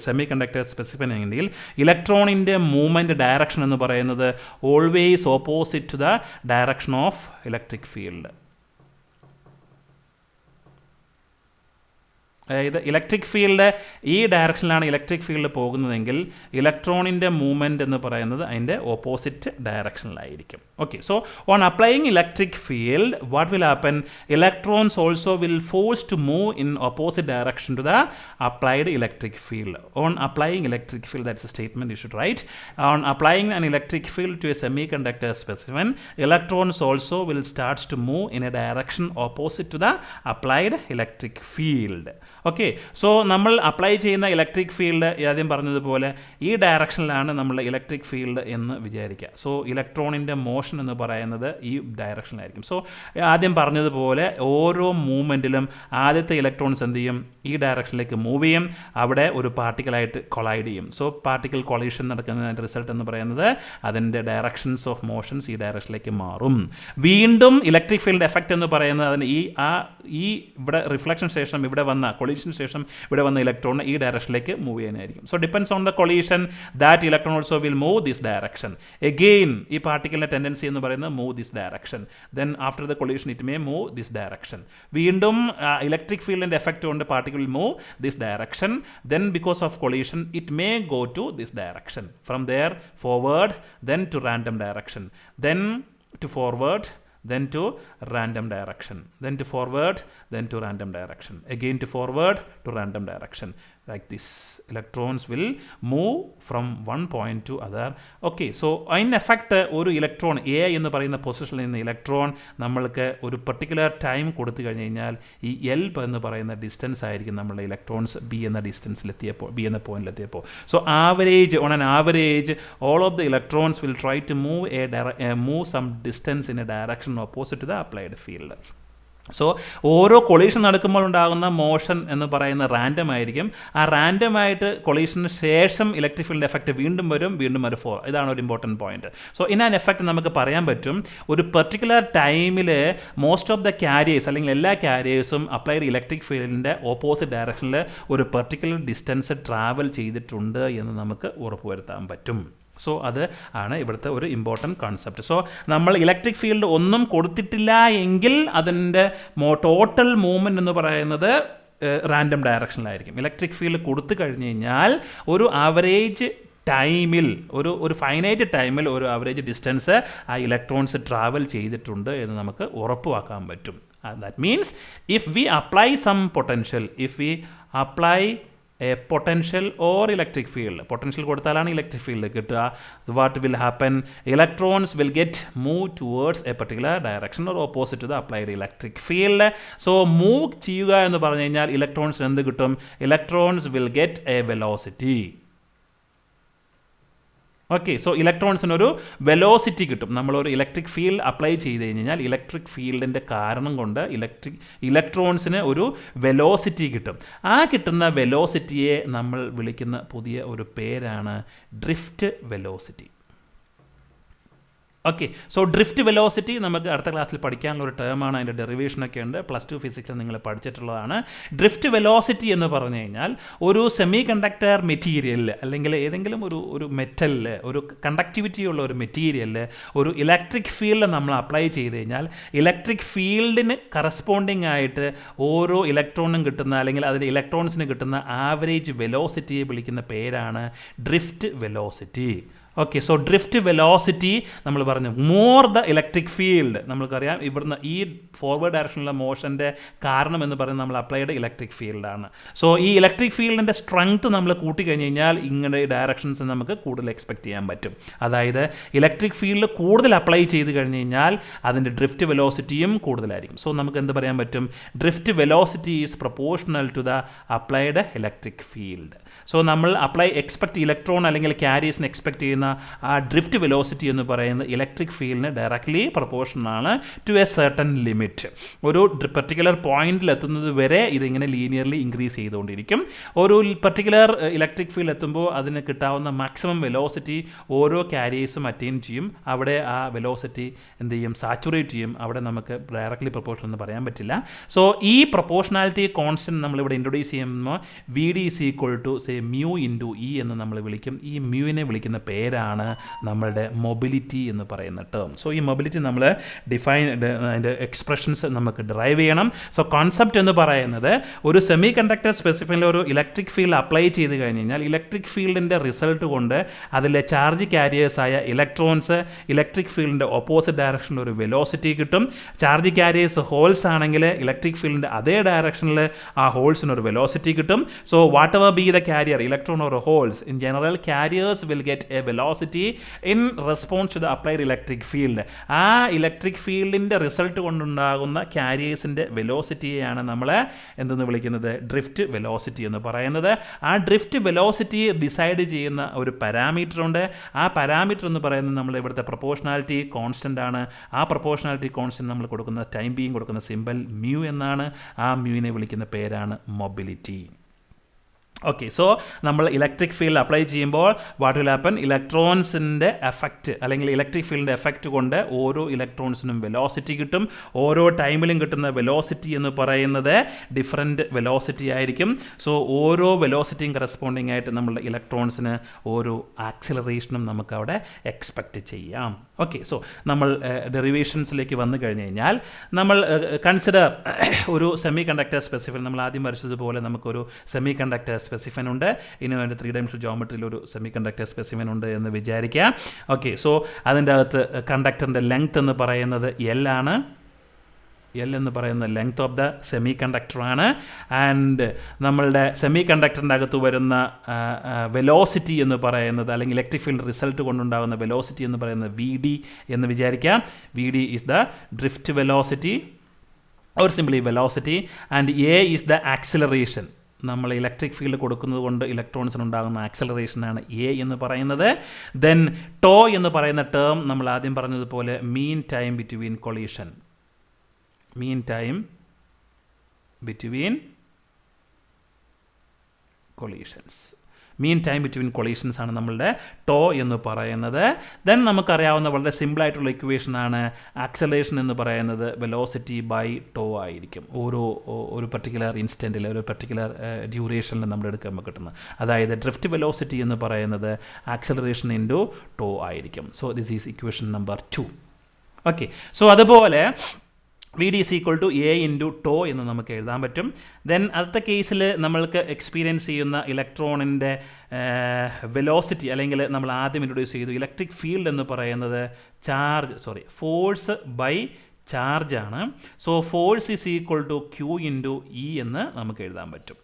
സെമി കണ്ടക്ടർ സ്പെസിഫൈ ചെയ്യുന്നെങ്കിൽ ഇലക്ട്രോണിൻ്റെ മൂവ്മെൻറ്റ് ഡയറക്ഷൻ എന്ന് പറയുന്നത് always opposite to the direction of electric field. അതായത് ഇലക്ട്രിക് ഫീൽഡ് ഈ ഡയറക്ഷനിലാണ് ഇലക്ട്രിക് ഫീൽഡ് പോകുന്നതെങ്കിൽ ഇലക്ട്രോണിൻ്റെ മൂവ്മെൻറ്റ് എന്ന് പറയുന്നത് അതിൻ്റെ ഓപ്പോസിറ്റ് ഡയറക്ഷനിലായിരിക്കും. Okay, so on applying electric field what will happen? Electrons also will force to move in opposite direction to the applied electric field. On applying electric field, that's a statement you should write. On applying an electric field to a semiconductor specimen, electrons also will start to move in a direction opposite to the applied electric field. Okay, so നമ്മൾ അപ്ലൈ ചെയ്യുന്ന ഇലക്ട്രിക് ഫീൽഡ് ആദ്യം പറഞ്ഞതുപോലെ ഈ ഡയറക്ഷനിലാണ് നമ്മൾ ഇലക്ട്രിക് ഫീൽഡ് എന്ന് വിചാരിക്കുക. സോ ഇലക്ട്രോണിൻ്റെ മോഷൻ എന്ന് പറയുന്നത് ഈ ഡയറക്ഷനിലായിരിക്കും. സോ ആദ്യം പറഞ്ഞതുപോലെ ഓരോ മൂവ്മെൻറ്റിലും ആദ്യത്തെ ഇലക്ട്രോൺസ് എന്ത് ചെയ്യും? ഈ ഡയറക്ഷനിലേക്ക് മൂവ് ചെയ്യും, അവിടെ ഒരു പാർട്ടിക്കിളായിട്ട് കൊളൈഡ് ചെയ്യും. സോ പാർട്ടിക്കിൾ കൊളീഷൻ നടക്കുന്നതിൻ്റെ റിസൾട്ട് എന്ന് പറയുന്നത് അതിൻ്റെ ഡയറക്ഷൻസ് ഓഫ് മോഷൻസ് ഈ ഡയറക്ഷനിലേക്ക് മാറും. വീണ്ടും ഇലക്ട്രിക് ഫീൽഡ് എഫക്റ്റ് എന്ന് പറയുന്നത് അതിന് ഈ ഇവിടെ റിഫ്ലക്ഷൻ ശേഷം ഇവിടെ വന്ന കൊളീഷന് ശേഷം ഇവിടെ വന്ന ഇലക്ട്രോൺ ഈ ഡയറക്ഷനിലേക്ക് മൂവ് ചെയ്യാനായിരിക്കും. So depends on the collision that electron also will move this direction. Again ഈ പാർട്ടിക്കിളിൻ്റെ ടെൻഡൻസി എന്ന് പറയുന്നത് move this direction. Then after the collision it may move this direction. വീണ്ടും ഇലക്ട്രിക് ഫീൽഡിൻ്റെ എഫക്റ്റ് കൊണ്ട് particle will move this direction. Then because of collision it may go to this direction. From there forward, then to random direction, then to forward, then to random direction, then to forward, then to random direction, again to forward to random direction. Like this, electrons will move from one point to other. Okay, so in effect ഒരു ഇലക്ട്രോൺ എ എന്ന് പറയുന്ന പൊസിഷനിൽ നിന്ന് ഇലക്ട്രോൺ നമ്മൾക്ക് ഒരു പെർട്ടിക്കുലർ ടൈം കൊടുത്തു കഴിഞ്ഞ് കഴിഞ്ഞാൽ ഈ എൽ എന്ന് പറയുന്ന ഡിസ്റ്റൻസ് ആയിരിക്കും നമ്മളുടെ ഇലക്ട്രോൺസ് ബി എന്ന ഡിസ്റ്റൻസിലെത്തിയപ്പോൾ, ബി എന്ന പോയിന്റിലെത്തിയപ്പോൾ. So average on an average all of the electrons will try to move some distance in a direction opposite to the applied field. So ഓരോ കൊളീഷൻ നടക്കുമ്പോൾ ഉണ്ടാകുന്ന മോഷൻ എന്ന് പറയുന്ന റാൻഡം ആയിരിക്കും. ആ റാൻഡമായിട്ട് കൊളീഷന് ശേഷം ഇലക്ട്രിക് ഫീൽഡ് എഫക്റ്റ് വീണ്ടും വരും, വീണ്ടും ഒരു ഇതാണ് ഒരു important point. So in an effect നമുക്ക് പറയാൻ പറ്റും ഒരു പെർട്ടിക്കുലർ ടൈമിൽ മോസ്റ്റ് ഓഫ് ദ ക്യാരിയേഴ്സ് അല്ലെങ്കിൽ എല്ലാ ക്യാരിയേഴ്സും അപ്ലൈഡ് ഇലക്ട്രിക് ഫീൽഡിൻ്റെ ഓപ്പോസിറ്റ് ഡയറക്ഷനിൽ ഒരു പെർട്ടിക്കുലർ ഡിസ്റ്റൻസ് ട്രാവൽ ചെയ്തിട്ടുണ്ട് എന്ന് നമുക്ക് ഉറപ്പുവരുത്താൻ പറ്റും. സോ അത് ആണ് ഇവിടുത്തെ ഒരു ഇമ്പോർട്ടൻറ്റ് കോൺസെപ്റ്റ്. സോ നമ്മൾ ഇലക്ട്രിക് ഫീൽഡ് ഒന്നും കൊടുത്തിട്ടില്ല എങ്കിൽ അതിൻ്റെ ടോട്ടൽ മൂവ്മെൻറ്റ് എന്ന് പറയുന്നത് റാൻഡം ഡയറക്ഷനിലായിരിക്കും. ഇലക്ട്രിക് ഫീൽഡ് കൊടുത്തു കഴിഞ്ഞ് കഴിഞ്ഞാൽ ഒരു ആവറേജ് ടൈമിൽ ഒരു ഫൈനൈറ്റ് ടൈമിൽ ഒരു ആവറേജ് ഡിസ്റ്റൻസ് ആ ഇലക്ട്രോൺസ് ട്രാവൽ ചെയ്തിട്ടുണ്ട് എന്ന് നമുക്ക് ഉറപ്പുവാക്കാൻ പറ്റും. That means if we apply some potential, if we apply a potential or electric field, potential കൊടുത്താലാണ് ഇലക്ട്രിക് ഫീൽഡ് കിട്ടുക. what will happen? Electrons will get moved towards a particular direction or opposite to the applied electric field. so move ചെയ്യുക എന്ന് പറഞ്ഞു കഴിഞ്ഞാൽ ഇലക്ട്രോൺസ് എന്ത് കിട്ടും? Electrons will get a velocity. Okay, so ഇലക്ട്രോൺസിനൊരു വെലോസിറ്റി കിട്ടും. നമ്മളൊരു ഇലക്ട്രിക് ഫീൽഡ് അപ്ലൈ ചെയ്ത് കഴിഞ്ഞാൽ ഇലക്ട്രിക് ഫീൽഡിൻ്റെ കാരണം കൊണ്ട് ഇലക്ട്രോൺസിന് ഒരു വെലോസിറ്റി കിട്ടും. ആ കിട്ടുന്ന വെലോസിറ്റിയെ നമ്മൾ വിളിക്കുന്ന പുതിയ ഒരു പേരാണ് drift velocity. Okay, so drift velocity നമുക്ക് അടുത്ത ക്ലാസ്സിൽ പഠിക്കാനുള്ള ഒരു ടേമാണ്. അതിൻ്റെ ഡെറിവേഷനൊക്കെ ഉണ്ട്, +2 ഫിസിക്സിൽ നിങ്ങൾ പഠിച്ചിട്ടുള്ളതാണ്. ഡ്രിഫ്റ്റ് വെലോസിറ്റി എന്ന് പറഞ്ഞു കഴിഞ്ഞാൽ ഒരു സെമി കണ്ടക്ടർ മെറ്റീരിയലിൽ അല്ലെങ്കിൽ ഏതെങ്കിലും ഒരു മെറ്റലിൽ ഒരു കണ്ടക്ടിവിറ്റി ഉള്ള ഒരു മെറ്റീരിയലിൽ ഒരു ഇലക്ട്രിക് ഫീൽഡ് നമ്മൾ അപ്ലൈ ചെയ്ത് കഴിഞ്ഞാൽ ഇലക്ട്രിക് ഫീൽഡിന് കറസ്പോണ്ടിങ് ആയിട്ട് ഓരോ ഇലക്ട്രോണിനും കിട്ടുന്ന അല്ലെങ്കിൽ അതിൻ്റെ ഇലക്ട്രോൺസിന് കിട്ടുന്ന ആവറേജ് വെലോസിറ്റിയെ വിളിക്കുന്ന പേരാണ് drift velocity. Okay, so drift velocity നമ്മൾ പറഞ്ഞു മോർ ദ ഇലക്ട്രിക് ഫീൽഡ്. നമ്മൾക്കറിയാം ഇവിടുന്ന് ഈ ഫോർവേഡ് ഡയറക്ഷനിലുള്ള മോഷൻ്റെ കാരണം എന്ന് പറയുന്നത് നമ്മൾ അപ്ലൈഡ് ഇലക്ട്രിക് ഫീൽഡാണ്. സോ ഈ ഇലക്ട്രിക് ഫീൽഡിൻ്റെ സ്ട്രെങ്ത് നമ്മൾ കൂട്ടി കഴിഞ്ഞ് കഴിഞ്ഞാൽ ഇങ്ങനെ ഡയറക്ഷൻസ് നമുക്ക് കൂടുതൽ എക്സ്പെക്ട് ചെയ്യാൻ പറ്റും. അതായത് ഇലക്ട്രിക് ഫീൽഡ് കൂടുതൽ അപ്ലൈ ചെയ്ത് കഴിഞ്ഞ് കഴിഞ്ഞാൽ അതിൻ്റെ ഡ്രിഫ്റ്റ് വെലോസിറ്റിയും കൂടുതലായിരിക്കും. സോ നമുക്ക് എന്ത് പറയാൻ പറ്റും? Drift velocity is proportional to the applied electric field. So നമ്മൾ എക്സ്പെക്ട് ഇലക്ട്രോൺ അല്ലെങ്കിൽ ക്യാരീസിന് എക്സ്പെക്ട് ചെയ്യുന്ന ആ ഡ്രിഫ്റ്റ് വെലോസിറ്റി എന്ന് പറയുന്നത് ഇലക്ട്രിക് ഫീൽഡിന് ഡയറക്ട്ലി പ്രൊപ്പോർഷനാണ് ടു എ സർട്ടൻ ലിമിറ്റ്. ഒരു പെർട്ടിക്കുലർ പോയിന്റിൽ എത്തുന്നത് വരെ ഇതിങ്ങനെ ലീനിയർലി ഇൻക്രീസ് ചെയ്തുകൊണ്ടിരിക്കും. ഒരു പെർട്ടിക്കുലർ ഇലക്ട്രിക് ഫീൽഡ് എത്തുമ്പോൾ അതിന് കിട്ടാവുന്ന മാക്സിമം വെലോസിറ്റി ഓരോ ക്യാരിയേഴ്സും അറ്റൈൻ ചെയ്യും. അവിടെ ആ വെലോസിറ്റി എന്ത് ചെയ്യും? സാച്ചുറേറ്റ് ചെയ്യും. അവിടെ നമുക്ക് ഡയറക്ട്ലി പ്രൊപ്പോർഷൻ എന്ന് പറയാൻ പറ്റില്ല. സോ ഈ പ്രൊപ്പോർഷണാലിറ്റി കോൺസ്റ്റൻറ്റ് നമ്മളിവിടെ ഇൻട്രൊഡ്യൂസ് ചെയ്യുമ്പോൾ V D is equal to say mu into E എന്ന് നമ്മൾ വിളിക്കും. ഈ മ്യൂവിനെ വിളിക്കുന്ന പേരാണ് നമ്മളുടെ മൊബിലിറ്റി എന്ന് പറയുന്ന ടേം. സോ ഈ മൊബിലിറ്റി നമ്മൾ അതിൻ്റെ എക്സ്പ്രഷൻസ് നമുക്ക് ഡെറൈവ് ചെയ്യണം. സോ കോൺസെപ്റ്റ് എന്ന് പറയുന്നത് ഒരു സെമി കണ്ടക്ടർ സ്പെസിഫിക്കലി ഒരു ഇലക്ട്രിക് ഫീൽഡ് അപ്ലൈ ചെയ്ത് കഴിഞ്ഞ് കഴിഞ്ഞാൽ ഇലക്ട്രിക് ഫീൽഡിൻ്റെ റിസൾട്ട് കൊണ്ട് അതിലെ ചാർജ് ക്യാരിയേഴ്സായ ഇലക്ട്രോൺസ് ഇലക്ട്രിക് ഫീൽഡിൻ്റെ ഓപ്പോസിറ്റ് ഡയറക്ഷനിൽ ഒരു വെലോസിറ്റി കിട്ടും. ചാർജ് ക്യാരിയേഴ്സ് ഹോൾസ് ആണെങ്കിൽ ഇലക്ട്രിക് ഫീൽഡിൻ്റെ അതേ ഡയറക്ഷനിൽ ആ ഹോൾസിനൊരു വെലോസിറ്റി കിട്ടും. So whatever be the carrier, electron or holes, in general carriers will get a velocity in response to the applied electric field. ആ ഇലക്ട്രിക് ഫീൽഡിൻ്റെ റിസൾട്ട് കൊണ്ടുണ്ടാകുന്ന ക്യാരിയേഴ്സിൻ്റെ വെലോസിറ്റിയെയാണ് നമ്മൾ എന്തെന്ന് വിളിക്കുന്നത്? ഡ്രിഫ്റ്റ് വെലോസിറ്റി എന്ന് പറയുന്നത്. ആ ഡ്രിഫ്റ്റ് വെലോസിറ്റി ഡിസൈഡ് ചെയ്യുന്ന ഒരു പാരാമീറ്റർ ഉണ്ട്. ആ പാരാമീറ്റർ എന്ന് പറയുന്നത് നമ്മൾ ഇവിടുത്തെ പ്രൊപ്പോർഷണാലിറ്റി കോൺസ്റ്റൻ്റ് ആണ്. ആ പ്രൊപ്പോർഷണാലിറ്റി കോൺസ്റ്റൻ്റ് നമ്മൾ കൊടുക്കുന്ന ടൈം ബീയിങ് കൊടുക്കുന്ന സിമ്പൽ മ്യൂ എന്നാണ്. ആ മ്യൂവിനെ വിളിക്കുന്ന പേരാണ് മൊബിലിറ്റി. ഓക്കെ, സോ നമ്മൾ ഇലക്ട്രിക് ഫീൽഡ് അപ്ലൈ ചെയ്യുമ്പോൾ വാട്ട് വിൽ ഹാപ്പൻ? ഇലക്ട്രോൺസിൻ്റെ എഫക്റ്റ് അല്ലെങ്കിൽ ഇലക്ട്രിക് ഫീൽഡിൻ്റെ എഫക്റ്റ് കൊണ്ട് ഓരോ ഇലക്ട്രോൺസിനും വെലോസിറ്റി കിട്ടും. ഓരോ ടൈമിലും കിട്ടുന്ന വെലോസിറ്റി എന്ന് പറയുന്നത് ഡിഫറെൻറ്റ് വെലോസിറ്റി ആയിരിക്കും. സോ ഓരോ വെലോസിറ്റിയും കറസ്പോണ്ടിങ് ആയിട്ട് നമ്മളുടെ ഇലക്ട്രോൺസിന് ഓരോ ആക്സിലറേഷനും നമുക്ക് അവിടെ എക്സ്പെക്റ്റ് ചെയ്യാം. ഓക്കെ, സോ നമ്മൾ ഡെറിവേഷൻസിലേക്ക് വന്നു കഴിഞ്ഞ് കഴിഞ്ഞാൽ നമ്മൾ കൺസിഡർ ഒരു സെമി കണ്ടക്ടർ സ്പെസിഫിൻ. നമ്മൾ ആദ്യം വരച്ചതുപോലെ നമുക്കൊരു സെമി കണ്ടക്ടർ സ്പെസിഫിൻ ഉണ്ട്. ഇനി വേണ്ട 3 ഡയമെൻഷണൽ ജോമെട്രിയിൽ ഒരു സെമി കണ്ടക്ടർ സ്പെസിഫിൻ ഉണ്ട് എന്ന് വിചാരിക്കുക. ഓക്കെ, സോ അതിൻ്റെ അകത്ത് കണ്ടക്ടറിൻ്റെ ലെങ്ത് എന്ന് പറയുന്നത് എൽ ആണ്. എൽ എന്ന് പറയുന്ന ലെങ്ത് ഓഫ് ദ സെമി കണ്ടക്ടറാണ്. ആൻഡ് നമ്മളുടെ സെമി കണ്ടക്ടറിൻ്റെ അകത്ത് വരുന്ന വെലോസിറ്റി എന്ന് പറയുന്നത് അല്ലെങ്കിൽ ഇലക്ട്രിക് ഫീൽഡ് റിസൾട്ട് കൊണ്ടുണ്ടാകുന്ന വെലോസിറ്റി എന്ന് പറയുന്നത് വി ഡി എന്ന് വിചാരിക്കാം. V D is the drift velocity or simply velocity. And A is the acceleration. നമ്മൾ ഇലക്ട്രിക് ഫീൽഡ് കൊടുക്കുന്നത് കൊണ്ട് ഇലക്ട്രോൺസിനുണ്ടാകുന്ന ആക്സലറേഷനാണ് എ എന്ന് പറയുന്നത്. ദെൻ ടോ എന്ന് പറയുന്ന ടേം നമ്മൾ ആദ്യം പറഞ്ഞതുപോലെ മീൻ ടൈം ബിറ്റ്വീൻ കൊളീഷൻ. മീൻ ടൈം ബിറ്റ്വീൻ കൊളീഷൻസ്. മീൻ ടൈം ബിറ്റ്വീൻ കൊളീഷൻസ് ആണ് നമ്മളുടെ ടോ എന്ന് പറയുന്നത്. ദെൻ നമുക്കറിയാവുന്ന വളരെ സിമ്പിളായിട്ടുള്ള ഇക്വേഷനാണ് ആക്സലേഷൻ എന്ന് പറയുന്നത് വെലോസിറ്റി ബൈ ടോ ആയിരിക്കും. ഒരു പർട്ടിക്കുലർ ഇൻസ്റ്റൻറ്റിൽ ഒരു പർട്ടിക്കുലർ ഡ്യൂറേഷനിൽ നമ്മൾ എടുക്കുമ്പോൾ കിട്ടുന്നത്. അതായത് ഡ്രിഫ്റ്റ് വെലോസിറ്റി എന്ന് പറയുന്നത് ആക്സലറേഷൻ ഇൻറ്റു ടോ ആയിരിക്കും. So this is equation number 2. Okay, so അതുപോലെ V D is equal to A into tau എന്ന് നമുക്ക് എഴുതാൻ പറ്റും. ദെൻ അടുത്ത കേസിൽ നമ്മൾക്ക് എക്സ്പീരിയൻസ് ചെയ്യുന്ന ഇലക്ട്രോണിൻ്റെ വെലോസിറ്റി അല്ലെങ്കിൽ നമ്മൾ ആദ്യം ഇൻട്രൊഡ്യൂസ് ചെയ്തു ഇലക്ട്രിക് ഫീൽഡ് എന്ന് പറയുന്നത് ഫോഴ്സ് ബൈ ചാർജാണ്. So force is equal to Q into E എന്ന് നമുക്ക് എഴുതാൻ പറ്റും.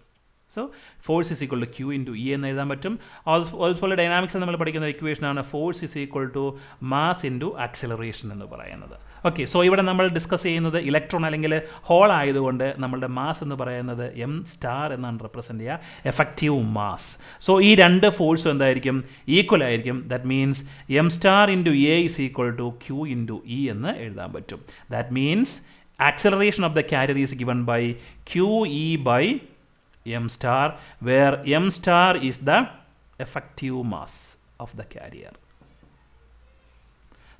So force is equal to Q into E എന്ന് എഴുതാൻ പറ്റും. അതുപോലെ ഡൈനാമിക്സിൽ നമ്മൾ പഠിക്കുന്ന ഇക്വേഷനാണ് force is equal to mass into acceleration എന്ന് പറയുന്നത്. ഓക്കെ, സോ ഇവിടെ നമ്മൾ ഡിസ്കസ് ചെയ്യുന്നത് ഇലക്ട്രോൺ അല്ലെങ്കിൽ ഹോൾ ആയതുകൊണ്ട് നമ്മളുടെ മാസ് എന്ന് പറയുന്നത് എം സ്റ്റാർ എന്നാണ് റെപ്രസെൻ്റ് ചെയ്യുക, എഫക്റ്റീവ് മാസ്. സോ ഈ രണ്ട് ഫോഴ്സും എന്തായിരിക്കും? ഈക്വൽ ആയിരിക്കും. That means M star into A is equal to Q into E എന്ന് എഴുതാൻ പറ്റും. That means acceleration of the carrier is given by QE by m star, where m star is the effective mass of the carrier.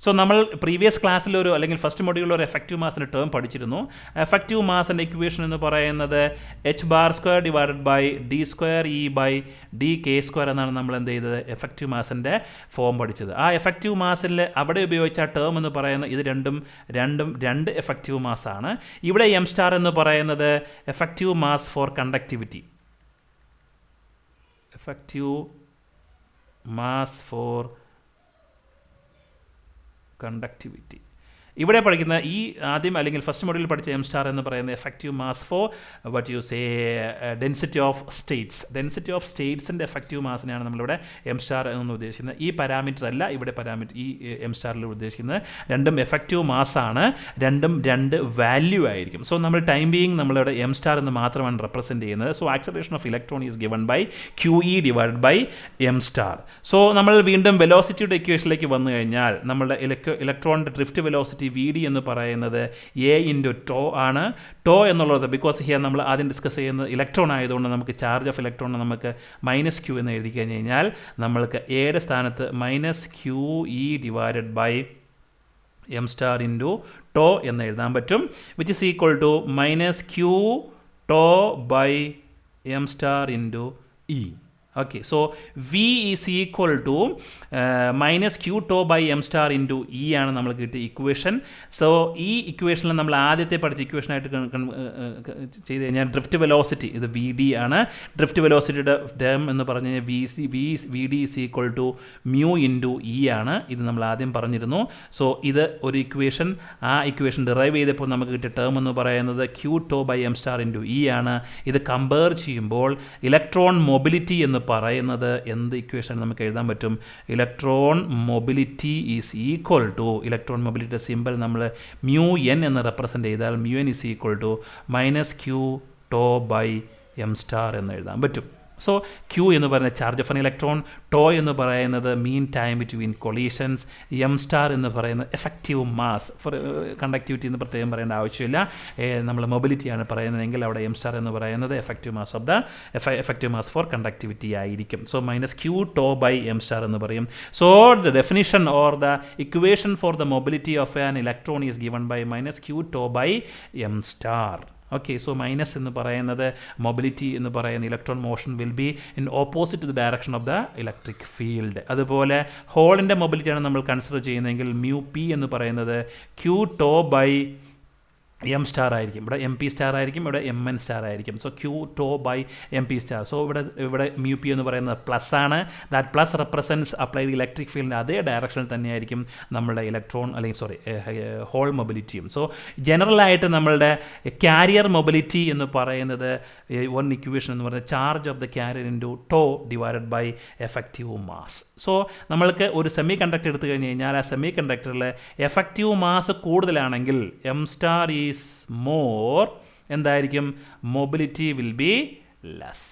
So നമ്മൾ പ്രീവിയസ് ക്ലാസ്സിലൊരു അല്ലെങ്കിൽ ഫസ്റ്റ് മൊഡ്യൂളിൽ ഒരു എഫക്റ്റീവ് മാസിൻ്റെ ടേം പഠിച്ചിരുന്നു. എഫക്റ്റീവ് മാസിൻ്റെ ഇക്വേഷൻ എന്ന് പറയുന്നത് H bar square divided by D square E by D K square എന്നാണ് നമ്മൾ എന്ത് ചെയ്തത്? എഫക്റ്റീവ് മാസിൻ്റെ ഫോം പഠിച്ചത്. ആ എഫക്റ്റീവ് മാസിൽ അവിടെ ഉപയോഗിച്ച ആ ടേം എന്ന് പറയുന്നത് ഇത് രണ്ട് എഫക്റ്റീവ് മാസാണ്. ഇവിടെ എം സ്റ്റാർ എന്ന് പറയുന്നത് effective mass for conductivity, effective mass for conductivity. ഇവിടെ പഠിക്കുന്ന ഈ ആദ്യം അല്ലെങ്കിൽ ഫസ്റ്റ് മോഡ്യൂളിൽ പഠിച്ച എം സ്റ്റാർ എന്ന് പറയുന്ന effective mass for what you say density of സ്റ്റേറ്റ്സിൻ്റെ എഫക്റ്റീവ് മാസിനെയാണ് നമ്മളിവിടെ എം സ്റ്റാർ എന്ന് ഉദ്ദേശിക്കുന്നത്. ഈ പാരാമീറ്റർ അല്ല ഇവിടെ പാരാമീറ്റർ, ഈ എം സ്റ്റാറിൽ ഉദ്ദേശിക്കുന്നത് രണ്ടും എഫക്റ്റീവ് മാസാണ്, രണ്ടും രണ്ട് വാല്യൂ ആയിരിക്കും. സോ നമ്മൾ ടൈം ബീയിങ് നമ്മളിവിടെ എം സ്റ്റാർ എന്ന് മാത്രമാണ് റെപ്രസെൻറ്റ് ചെയ്യുന്നത്. So acceleration of electron is given by Q E divided by M star. So നമ്മൾ വീണ്ടും വെലോസിറ്റിയുടെ ഇക്വേഷനിലേക്ക് വന്നു കഴിഞ്ഞാൽ നമ്മളുടെ ഇലക്ട്രോണിൻ്റെ ഡ്രിഫ്റ്റ് വെലോസിറ്റി വി ഡി എന്ന് പറയുന്നത് എ ഇൻറ്റു ടോ ആണ്. ടോ എന്നുള്ളത് ബിക്കോസ് ഹിയർ നമ്മൾ ആദ്യം ഡിസ്കസ് ചെയ്യുന്നത് ഇലക്ട്രോൺ ആയതുകൊണ്ട് നമുക്ക് ചാർജ് ഓഫ് ഇലക്ട്രോൺ നമുക്ക് മൈനസ് ക്യൂ എന്ന് എഴുതി കഴിഞ്ഞ് കഴിഞ്ഞാൽ നമ്മൾക്ക് എയുടെ സ്ഥാനത്ത് minus Q E divided by M star into tau എന്ന് എഴുതാൻ പറ്റും, which is equal to minus Q tau by M star into E. Okay, so V is equal to minus Q tau by m star into E ആണ് നമ്മൾ കിട്ടിയ ഇക്വേഷൻ. സോ ഈ ഇക്വേഷനിൽ നമ്മൾ ആദ്യത്തെ പഠിച്ച ഇക്വേഷനായിട്ട് ചെയ്ത് കഴിഞ്ഞാൽ ഡ്രിഫ്റ്റ് വെലോസിറ്റി ഇത് വി ഡി ആണ്. ഡ്രിഫ്റ്റ് വെലോസിറ്റിയുടെ ടേം എന്ന് പറഞ്ഞു കഴിഞ്ഞാൽ V D is equal to mu into E ആണ്. ഇത് നമ്മൾ ആദ്യം പറഞ്ഞിരുന്നു. സോ ഇത് ഒരു ഇക്വേഷൻ. ആ ഇക്വേഷൻ ഡിറൈവ് ചെയ്തപ്പോൾ നമുക്ക് കിട്ടിയ ടേം എന്ന് പറയുന്നത് Q tau by m star into E ആണ്. ഇത് കമ്പയർ ചെയ്യുമ്പോൾ ഇലക്ട്രോൺ മൊബിലിറ്റി എന്ന് പറയുന്നത് എന്ത് ഇക്വേഷൻ നമുക്ക് എഴുതാൻ പറ്റും? Electron mobility is equal to, electron മൊബിലിറ്റിയുടെ സിമ്പിൾ നമ്മൾ മ്യൂ എൻ എന്ന് റെപ്രസെൻ്റ് ചെയ്താൽ mu N is equal to minus Q tau by M star എന്ന് എഴുതാൻ പറ്റും. സോ ക്യൂ എന്ന് പറയുന്നത് charge of an electron, tau എന്ന് പറയുന്നത് mean time between collisions, M star എന്ന് പറയുന്നത് എഫക്റ്റീവ് മാസ് ഫോർ കണ്ടക്ടിവിറ്റി എന്ന് പ്രത്യേകം പറയേണ്ട ആവശ്യമില്ല. നമ്മൾ മൊബിലിറ്റിയാണ് പറയുന്നതെങ്കിൽ അവിടെ എം സ്റ്റാർ എന്ന് പറയുന്നത് effective mass of the effective mass for conductivity ആയിരിക്കും. So minus Q tau by M star എന്ന് പറയും. So the definition or the equation for the mobility of an electron is given by minus Q tau by M star. Okay, so minus എന്ന് പറയുന്നത് മൊബിലിറ്റി എന്ന് പറയുന്ന electron motion will be in opposite to the direction of the electric field. അതുപോലെ ഹോളിൻ്റെ മൊബിലിറ്റിയാണ് നമ്മൾ കൺസിഡർ ചെയ്യുന്നതെങ്കിൽ മ്യൂ പി എന്ന് പറയുന്നത് Q tau by M star ആയിരിക്കും. ഇവിടെ എം പി സ്റ്റാർ ആയിരിക്കും, ഇവിടെ എം എൻ സ്റ്റാർ ആയിരിക്കും. So Q tau by M P star. So ഇവിടെ മ്യൂ പി എന്ന് പറയുന്നത് പ്ലസ് ആണ്. That plus represents applied electric ഫീൽഡിൻ്റെ അതേ ഡയറക്ഷനിൽ തന്നെയായിരിക്കും നമ്മളുടെ ഇലക്ട്രോൺ അല്ലെങ്കിൽ ഹോൾ മൊബിലിറ്റിയും. സോ ജനറലായിട്ട് നമ്മളുടെ ക്യാരിയർ മൊബിലിറ്റി എന്ന് പറയുന്നത് വൺ ഇക്വേഷൻ എന്ന് പറയുന്നത് charge of the carrier into tau divided by effective mass. So നമ്മൾക്ക് ഒരു സെമി കണ്ടക്ടർ എടുത്തു കഴിഞ്ഞ് കഴിഞ്ഞാൽ ആ സെമി കണ്ടക്ടറിൽ എഫക്റ്റീവ് മാസ് കൂടുതലാണെങ്കിൽ എം സ്റ്റാർ ഈസ് more, എന്തായിരിക്കും? Mobility will be less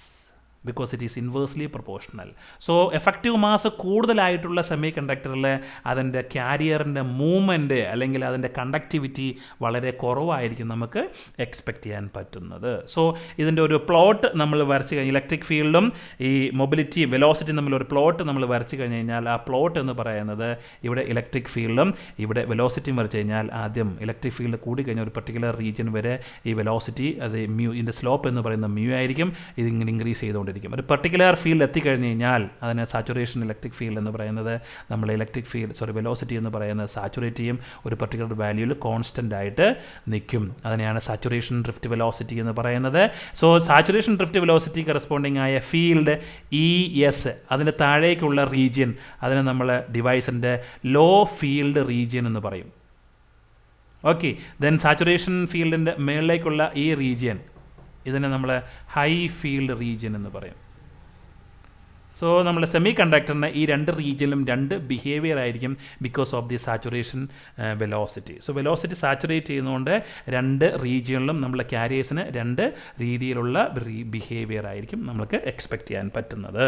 because it is inversely proportional. So effective mass കൂടുതലായിട്ടുള്ള സെമി കണ്ടക്ടറിൽ അതിൻ്റെ ക്യാരിയറിൻ്റെ മൂവ്മെൻറ്റ് അല്ലെങ്കിൽ അതിൻ്റെ കണ്ടക്ടിവിറ്റി വളരെ കുറവായിരിക്കും നമുക്ക് എക്സ്പെക്റ്റ് ചെയ്യാൻ പറ്റുന്നത്. സോ ഇതിൻ്റെ ഒരു പ്ലോട്ട് നമ്മൾ വരച്ച് കഴിഞ്ഞാൽ ഇലക്ട്രിക് ഫീൽഡും ഈ മൊബിലിറ്റി വെലോസിറ്റി തമ്മിലൊരു പ്ലോട്ട് നമ്മൾ വരച്ച് കഴിഞ്ഞ് കഴിഞ്ഞാൽ ആ പ്ലോട്ട് എന്ന് പറയുന്നത് ഇവിടെ ഇലക്ട്രിക് ഫീൽഡും ഇവിടെ വെലോസിറ്റിയും വരച്ച് കഴിഞ്ഞാൽ ആദ്യം ഇലക്ട്രിക് ഫീൽഡ് കൂടിക്കഴിഞ്ഞാൽ ഒരു പർട്ടിക്കുലർ റീജിയൻ വരെ ഈ വെലോസിറ്റി അത് മ്യൂ ഇതിൻ്റെ സ്ലോപ്പ് എന്ന് പറയുന്ന മ്യൂ ആയിരിക്കും. ഇതിങ്ങനെ ഇൻക്രീസ് ചെയ്തുകൊണ്ട് ഒരു പർട്ടിക്കുലർ ഫീൽഡ് എത്തിക്കഴിഞ്ഞ് കഴിഞ്ഞാൽ അതിന് സാച്ചുറേഷൻ ഇലക്ട്രിക് ഫീൽഡ് എന്ന് പറയുന്നത് നമ്മൾ വെലോസിറ്റി എന്ന് പറയുന്നത് സാച്ചുറേറ്റ് ചെയ്യും, ഒരു പർട്ടിക്കുലർ വാല്യൂവിൽ കോൺസ്റ്റൻ്റ് ആയിട്ട് നിൽക്കും. അതിനെയാണ് സാച്ചുറേഷൻ ഡ്രിഫ്റ്റ് വെലോസിറ്റി എന്ന് പറയുന്നത്. So saturation drift velocity corresponding ആയ ഫീൽഡ് ഇ എസ്, അതിൻ്റെ താഴേക്കുള്ള റീജിയൻ അതിനെ നമ്മൾ ഡിവൈസിൻ്റെ ലോ ഫീൽഡ് റീജിയൻ എന്ന് പറയും. ഓക്കെ, ദെൻ സാച്ചുറേഷൻ ഫീൽഡിൻ്റെ മുകളിലേക്കുള്ള ഈ റീജിയൻ ഇതിനെ നമ്മൾ ഹൈ ഫീൽഡ് റീജിയൻ എന്ന് പറയും. സോ നമ്മുടെ സെമി കണ്ടക്ടറിന് ഈ രണ്ട് റീജിയനിലും രണ്ട് ബിഹേവിയർ ആയിരിക്കും because of the saturation velocity. So velocity saturate ചെയ്യുന്നതുകൊണ്ട് രണ്ട് റീജിയനിലും നമ്മളെ ക്യാരിയേഴ്സിന് രണ്ട് രീതിയിലുള്ള ബിഹേവിയർ ആയിരിക്കും നമ്മൾക്ക് എക്സ്പെക്റ്റ് ചെയ്യാൻ പറ്റുന്നത്.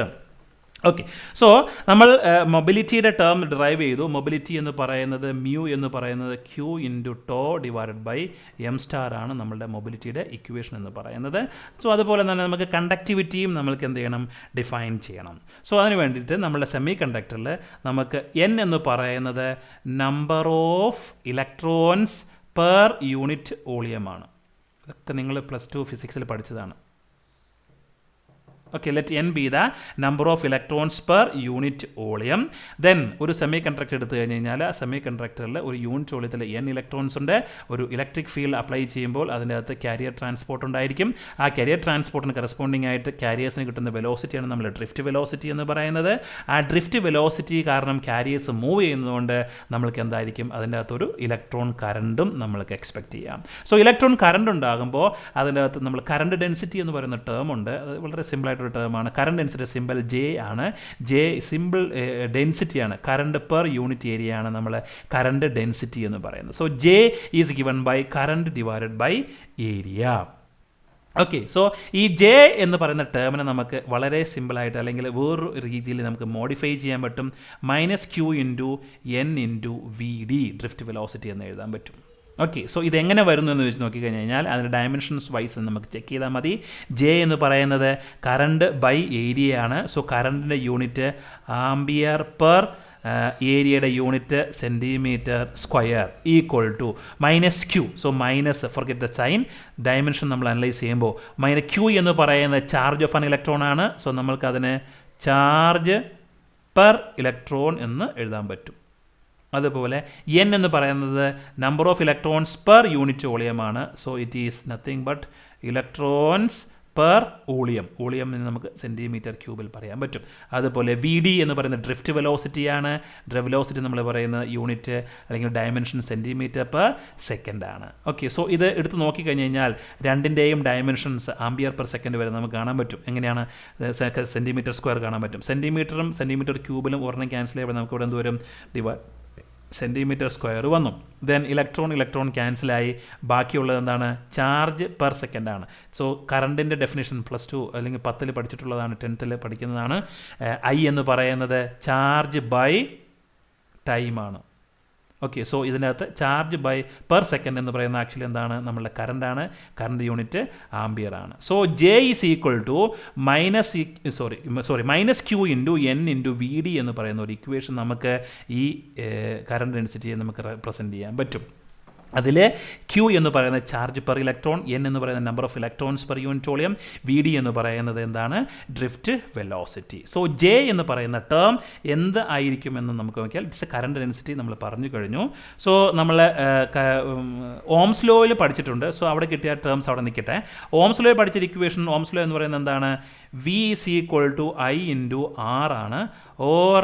ഓക്കെ, സോ നമ്മൾ മൊബിലിറ്റിയുടെ ടേം ഡിറൈവ് ചെയ്തു. മൊബിലിറ്റി എന്ന് പറയുന്നത് മ്യൂ എന്ന് പറയുന്നത് Q into tau divided by M star ആണ് നമ്മളുടെ മൊബിലിറ്റിയുടെ ഇക്വേഷൻ എന്ന് പറയുന്നത്. സോ അതുപോലെ തന്നെ നമുക്ക് കണ്ടക്ടിവിറ്റിയും നമ്മൾക്ക് എന്ത് ചെയ്യണം, ഡിഫൈൻ ചെയ്യണം. സോ അതിന് വേണ്ടിയിട്ട് നമ്മുടെ സെമി കണ്ടക്ടറിൽ നമുക്ക് എൻ എന്ന് പറയുന്നത് number of electrons per unit വോളിയമാണ്. ഇതൊക്കെ നിങ്ങൾ +2 ഫിസിക്സിൽ പഠിച്ചതാണ്. Okay, let n be the number of electrons per unit volume. Then ഒരു സെമി കണ്ടക്ടർ എടുത്തു കഴിഞ്ഞ് കഴിഞ്ഞാൽ ആ സെമി കണ്ടക്ടറിൽ ഒരു യൂണിറ്റ് വോളിയത്തിൽ n ഇലക്ട്രോൺസ് ഉണ്ട്. ഒരു ഇലക്ട്രിക് ഫീൽഡ് അപ്ലൈ ചെയ്യുമ്പോൾ അതിൻ്റെ അകത്ത് കാരിയർ ട്രാൻസ്പോർട്ട് ഉണ്ടായിരിക്കും. ആ കാരിയർ ട്രാൻസ്പോർട്ടിന് കറസ്പോണ്ടിങ് ആയിട്ട് കാരിയേഴ്സിന് കിട്ടുന്ന വെലോസിറ്റിയാണ് നമ്മൾ ഡ്രിഫ്റ്റ് വെലോസിറ്റി എന്ന് പറയുന്നത്. ആ ഡ്രിഫ്റ്റ് വെലോസിറ്റി കാരണം കാരിയേഴ്സ് മൂവ് ചെയ്യുന്നതുകൊണ്ട് നമ്മൾക്ക് എന്തായിരിക്കും, അതിൻ്റെ അകത്തൊരു ഇലക്ട്രോൺ കറണ്ടും നമ്മൾക്ക് എക്സ്പെക്റ്റ് ചെയ്യാം. സോ ഇലക്ട്രോൺ കറണ്ട് ഉണ്ടാകുമ്പോൾ അതിൻ്റെ അകത്ത് നമ്മൾ കറണ്ട് ഡെൻസിറ്റി എന്ന് പറയുന്ന ടേം ഉണ്ട്. അത് വളരെ സിമ്പിൾ ആയിട്ട് ടേമാണ്. കറണ്ട് ഡെൻസിറ്റി സിമ്പിൾ ജെ ആണ്. ജെ സിമ്പിൾ ഡെൻസിറ്റിയാണ്. കറണ്ട് പെർ യൂണിറ്റ് ഏരിയ ആണ് നമ്മൾ കറണ്ട് ഡെൻസിറ്റി എന്ന് പറയുന്നത്. So J is given by current divided by area. Okay, so ഈ ജെ എന്ന് പറയുന്ന ടേമിനെ നമുക്ക് വളരെ സിമ്പിളായിട്ട് അല്ലെങ്കിൽ വേറൊരു രീതിയിൽ നമുക്ക് മോഡിഫൈ ചെയ്യാൻ പറ്റും. -q into N into V D drift velocity എന്ന് എഴുതാൻ പറ്റും. ഓക്കെ, സോ ഇതെങ്ങനെ വരുന്നു എന്ന് വെച്ച് നോക്കിക്കഴിഞ്ഞാൽ അതിൻ്റെ ഡയമെൻഷൻസ് വൈസ് നമുക്ക് ചെക്ക് ചെയ്താൽ മതി. ജെ എന്ന് പറയുന്നത് കറണ്ട് ബൈ ഏരിയ ആണ്. സോ കറണ്ടിൻ്റെ യൂണിറ്റ് ആംബിയർ പെർ ഏരിയയുടെ unit centimetre square equal to -q. So minus forget the sign. Dimension നമ്മൾ അനലൈസ് ചെയ്യുമ്പോൾ -q എന്ന് പറയുന്നത് ചാർജ് ഓഫ് ആൻ ഇലക്ട്രോൺ ആണ്. സോ നമ്മൾക്കതിന് ചാർജ് പെർ ഇലക്ട്രോൺ എന്ന് എഴുതാൻ പറ്റും. അതുപോലെ എൻ എന്ന് പറയുന്നത് number of electrons per unit വോളിയമാണ്. So it is nothing but electrons per volume. Volume എന്ന് നമുക്ക് സെൻറ്റിമീറ്റർ ക്യൂബിൽ പറയാൻ പറ്റും. അതുപോലെ വി ഡി എന്ന് പറയുന്നത് ഡ്രിഫ്റ്റ് വെലോസിറ്റിയാണ്. വെലോസിറ്റി നമ്മൾ പറയുന്ന യൂണിറ്റ് അല്ലെങ്കിൽ ഡയമെൻഷൻ സെൻറ്റിമീറ്റർ പെർ സെക്കൻഡ് ആണ്. ഓക്കെ, സോ ഇത് എടുത്ത് നോക്കിക്കഴിഞ്ഞ് കഴിഞ്ഞാൽ രണ്ടിൻ്റെയും ഡയമെൻഷൻസ് ആംബിയർ പെർ സെക്കൻഡ് വരെ നമുക്ക് കാണാൻ പറ്റും. എങ്ങനെയാണ് സെൻറ്റിമീറ്റർ സ്ക്വയർ കാണാൻ പറ്റും. സെൻറ്റിമീറ്ററും സെൻറ്റിമീറ്റർ ക്യൂബിലും ഒരെണ്ണം ക്യാൻസൽ ചെയ്യുമ്പോൾ നമുക്ക് ഇവിടെ എന്തോരം സെൻറ്റിമീറ്റർ സ്ക്വയർ വന്നു. ദെൻ ഇലക്ട്രോൺ ക്യാൻസലായി. ബാക്കിയുള്ളത് എന്താണ്, ചാർജ് പെർ സെക്കൻഡ് ആണ്. സോ കറണ്ടിൻ്റെ ഡെഫിനേഷൻ +2 അല്ലെങ്കിൽ 10ൽ പഠിച്ചിട്ടുള്ളതാണ്, 10th പഠിക്കുന്നതാണ്. ഐ എന്ന് പറയുന്നത് ചാർജ് ബൈ ടൈമാണ്. ഓക്കെ, സോ ഇതിനകത്ത് ചാർജ് ബൈ പെർ സെക്കൻഡ് എന്ന് പറയുന്നത് ആക്ച്വലി എന്താണ്, നമ്മളുടെ കറണ്ടാണ്. കറണ്ട് യൂണിറ്റ് ആംബിയർ ആണ്. So J is equal to -q into N into V D എന്ന് പറയുന്ന ഒരു ഇക്വേഷൻ നമുക്ക് ഈ കറണ്ട് ഡെൻസിറ്റിയെ നമുക്ക് റെപ്രസെൻറ്റ് ചെയ്യാൻ പറ്റും. അതിൽ ക്യൂ എന്ന് പറയുന്നത് ചാർജ് പെർ ഇലക്ട്രോൺ, എൻ എന്ന് പറയുന്നത് number of electrons per unit volume, V D എന്ന് പറയുന്നത് എന്താണ്, ഡ്രിഫ്റ്റ് വെലോസിറ്റി. സോ ജെ എന്ന് പറയുന്ന ടേം എന്ത് ആയിരിക്കുമെന്ന് നമുക്ക് നോക്കിയാൽ ഇറ്റ്സ് എ കറണ്ട് ഡെൻസിറ്റി നമ്മൾ പറഞ്ഞു കഴിഞ്ഞു. സോ നമ്മൾ ഓംസ് ലോയിൽ പഠിച്ചിട്ടുണ്ട്. സോ അവിടെ കിട്ടിയ ടേംസ് അവിടെ നിൽക്കട്ടെ. ഓംസ് ലോയിൽ പഠിച്ച ഇക്വേഷൻ, ഓംസ് ലോ എന്ന് പറയുന്നത് എന്താണ്, V is equal to I into R ആണ്. Or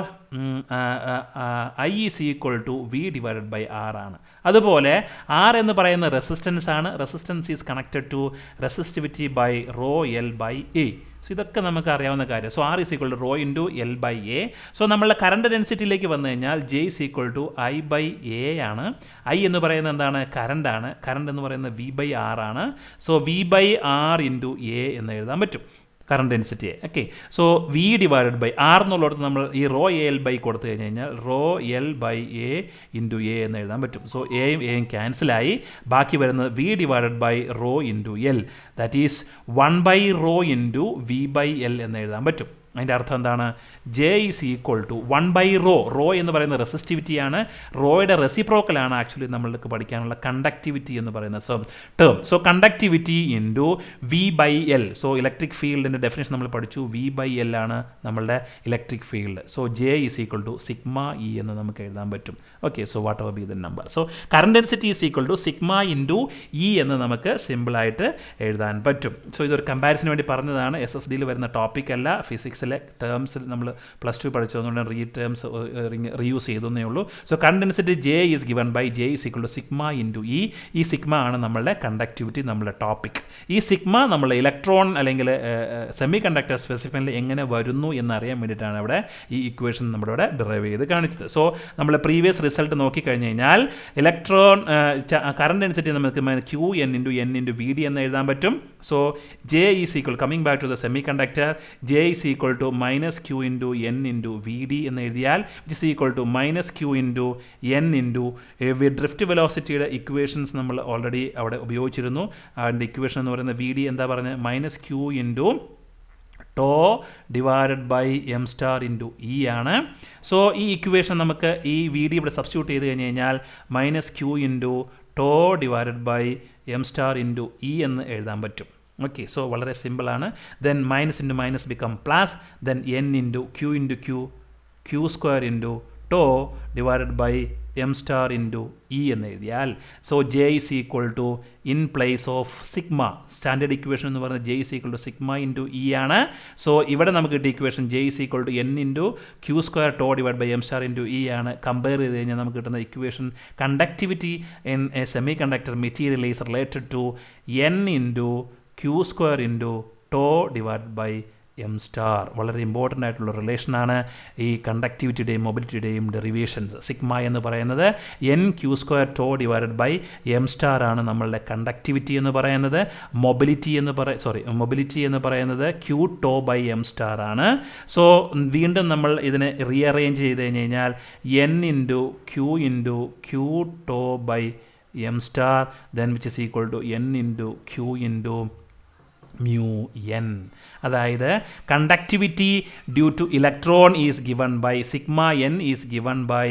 I is equal to V divided by R ആണ്. അതുപോലെ ആർ എന്ന് പറയുന്ന റെസിസ്റ്റൻസ് ആണ്. Resistance is connected to resistivity by rho L by A. So ഇതൊക്കെ നമുക്ക് അറിയാവുന്ന കാര്യം. So R is equal to rho into L by A. So നമ്മളുടെ കറണ്ട് ഡെൻസിറ്റിയിലേക്ക് വന്നു കഴിഞ്ഞാൽ J is equal to I by A ആണ്. ഐ എന്ന് പറയുന്നത് എന്താണ്, കറണ്ടാണ്. കറണ്ട് എന്ന് പറയുന്നത് വി ബൈ ആർ ആണ്. So V by R into A എന്ന് എഴുതാൻ പറ്റും കറണ്ട് ഡെൻസിറ്റിയെ. Okay, so V divided by R എന്നുള്ളിടത്ത് നമ്മൾ ഈ റോ എൽ ബൈ കൊടുത്തു കഴിഞ്ഞ് കഴിഞ്ഞാൽ rho L by A into A എന്ന് എഴുതാൻ പറ്റും. സോ എയും ക്യാൻസലായി. ബാക്കി വരുന്നത് V divided by rho into L, that is 1 by rho into V by L എന്ന് എഴുതാൻ പറ്റും. അതിൻ്റെ അർത്ഥം എന്താണ്, J is equal to 1 by rho. Rho എന്ന് പറയുന്ന റെസിസ്റ്റിവിറ്റിയാണ്. റോയുടെ റെസിപ്രോക്കലാണ് ആക്ച്വലി നമ്മൾക്ക് പഠിക്കാനുള്ള കണ്ടക്ടിവിറ്റി എന്ന് പറയുന്ന term. So conductivity into V by L. So electric ഫീൽഡിൻ്റെ ഡെഫിനേഷൻ നമ്മൾ പഠിച്ചു. വി ബൈ എൽ ആണ് നമ്മളുടെ electric field. So J is equal to sigma E എന്ന് നമുക്ക് എഴുതാൻ പറ്റും. Okay, so whatever be the number. So current density is equal to sigma into E എന്ന് നമുക്ക് സിമ്പിളായിട്ട് എഴുതാൻ പറ്റും. സോ ഇതൊരു കമ്പാരിസന് വേണ്ടി പറഞ്ഞതാണ്. SSDയിൽ വരുന്ന ടോപ്പിക് അല്ല, ഫിസിക്സ് മാത്തമാറ്റിക്സിലെ ടേംസിൽ നമ്മൾ +2 പഠിച്ചതുകൊണ്ട് റീയൂസ് ചെയ്തേ ഉള്ളൂ. So current density J is given by J is equal to sigma into E. ഈ സിഗ്മ ആണ് നമ്മളുടെ കണ്ടക്ടിവിറ്റി, നമ്മളുടെ ടോപ്പിക്. ഈ സിഗ്മ നമ്മൾ ഇലക്ട്രോൺ അല്ലെങ്കിൽ സെമി കണ്ടക്ടർ സ്പെസിഫിക്കലി എങ്ങനെ വരുന്നു എന്നറിയാൻ വേണ്ടിയിട്ടാണ് ഇവിടെ ഈ ഇക്വേഷൻ നമ്മുടെ ഇവിടെ ഡിറൈവ് ചെയ്ത് കാണിച്ചത്. സോ നമ്മൾ പ്രീവിയസ് റിസൾട്ട് നോക്കിക്കഴിഞ്ഞ് കഴിഞ്ഞാൽ ഇലക്ട്രോൺ കറണ്ട് ഡെൻസിറ്റി നമുക്ക് Qn into N into V D എന്ന് എഴുതാൻ പറ്റും. So J is equal, coming back to the semiconductor, J is equal to -Q into N into V D എന്ന് എഴുതിയാൽ it is equal to -Q into N into drift വെലോസിറ്റിയുടെ ഇക്വേഷൻസ് നമ്മൾ ഓൾറെഡി അവിടെ ഉപയോഗിച്ചിരുന്നു. അതിൻ്റെ ഇക്വേഷൻ എന്ന് പറയുന്നത് വി ഡി എന്താ പറഞ്ഞത്, -Q into tau divided by M star into E ആണ്. സോ ഈ ഇക്വേഷൻ നമുക്ക് ഈ വി ഡി ഇവിടെ സബ്സ്റ്റിറ്റ്യൂട്ട് ചെയ്ത് കഴിഞ്ഞ് കഴിഞ്ഞാൽ -Q into tau divided by M star into E എന്ന് എഴുതാൻ പറ്റും. ഓക്കെ, സോ വളരെ സിമ്പിളാണ്. Then minus into minus become plus, then N into Q square into tau divided by M star into E എന്ന് എഴുതിയാൽ so J is equal to in place of sigma, standard equation എന്ന് പറയുന്നത് J is equal to sigma into E ആണ്. സോ ഇവിടെ നമുക്ക് കിട്ടിയ equation J is equal to N into Q square tau divide by M star into E ആണ്. കമ്പയർ ചെയ്ത് കഴിഞ്ഞാൽ നമുക്ക് കിട്ടുന്ന equation conductivity in a semiconductor material is related to N into Q square into tau divide by M star. വളരെ ഇമ്പോർട്ടൻ്റ് ആയിട്ടുള്ള റിലേഷനാണ് ഈ കണ്ടക്ടിവിറ്റിയുടെയും മൊബിലിറ്റിയുടെയും ഡെറിവേഷൻസ്. സിഗ്മ എന്ന് പറയുന്നത് N Q square tau divided by M star ആണ് നമ്മളുടെ കണ്ടക്ടിവിറ്റി എന്ന് പറയുന്നത്. മൊബിലിറ്റി എന്ന് പറയുന്നത് Q tau by M star ആണ്. സോ വീണ്ടും നമ്മൾ ഇതിനെ റീഅറേഞ്ച് ചെയ്ത് കഴിഞ്ഞ് കഴിഞ്ഞാൽ N into Q tau by M star then which is equal to N into Q into mu n. അതായത് conductivity due to electron is given by sigma n is given by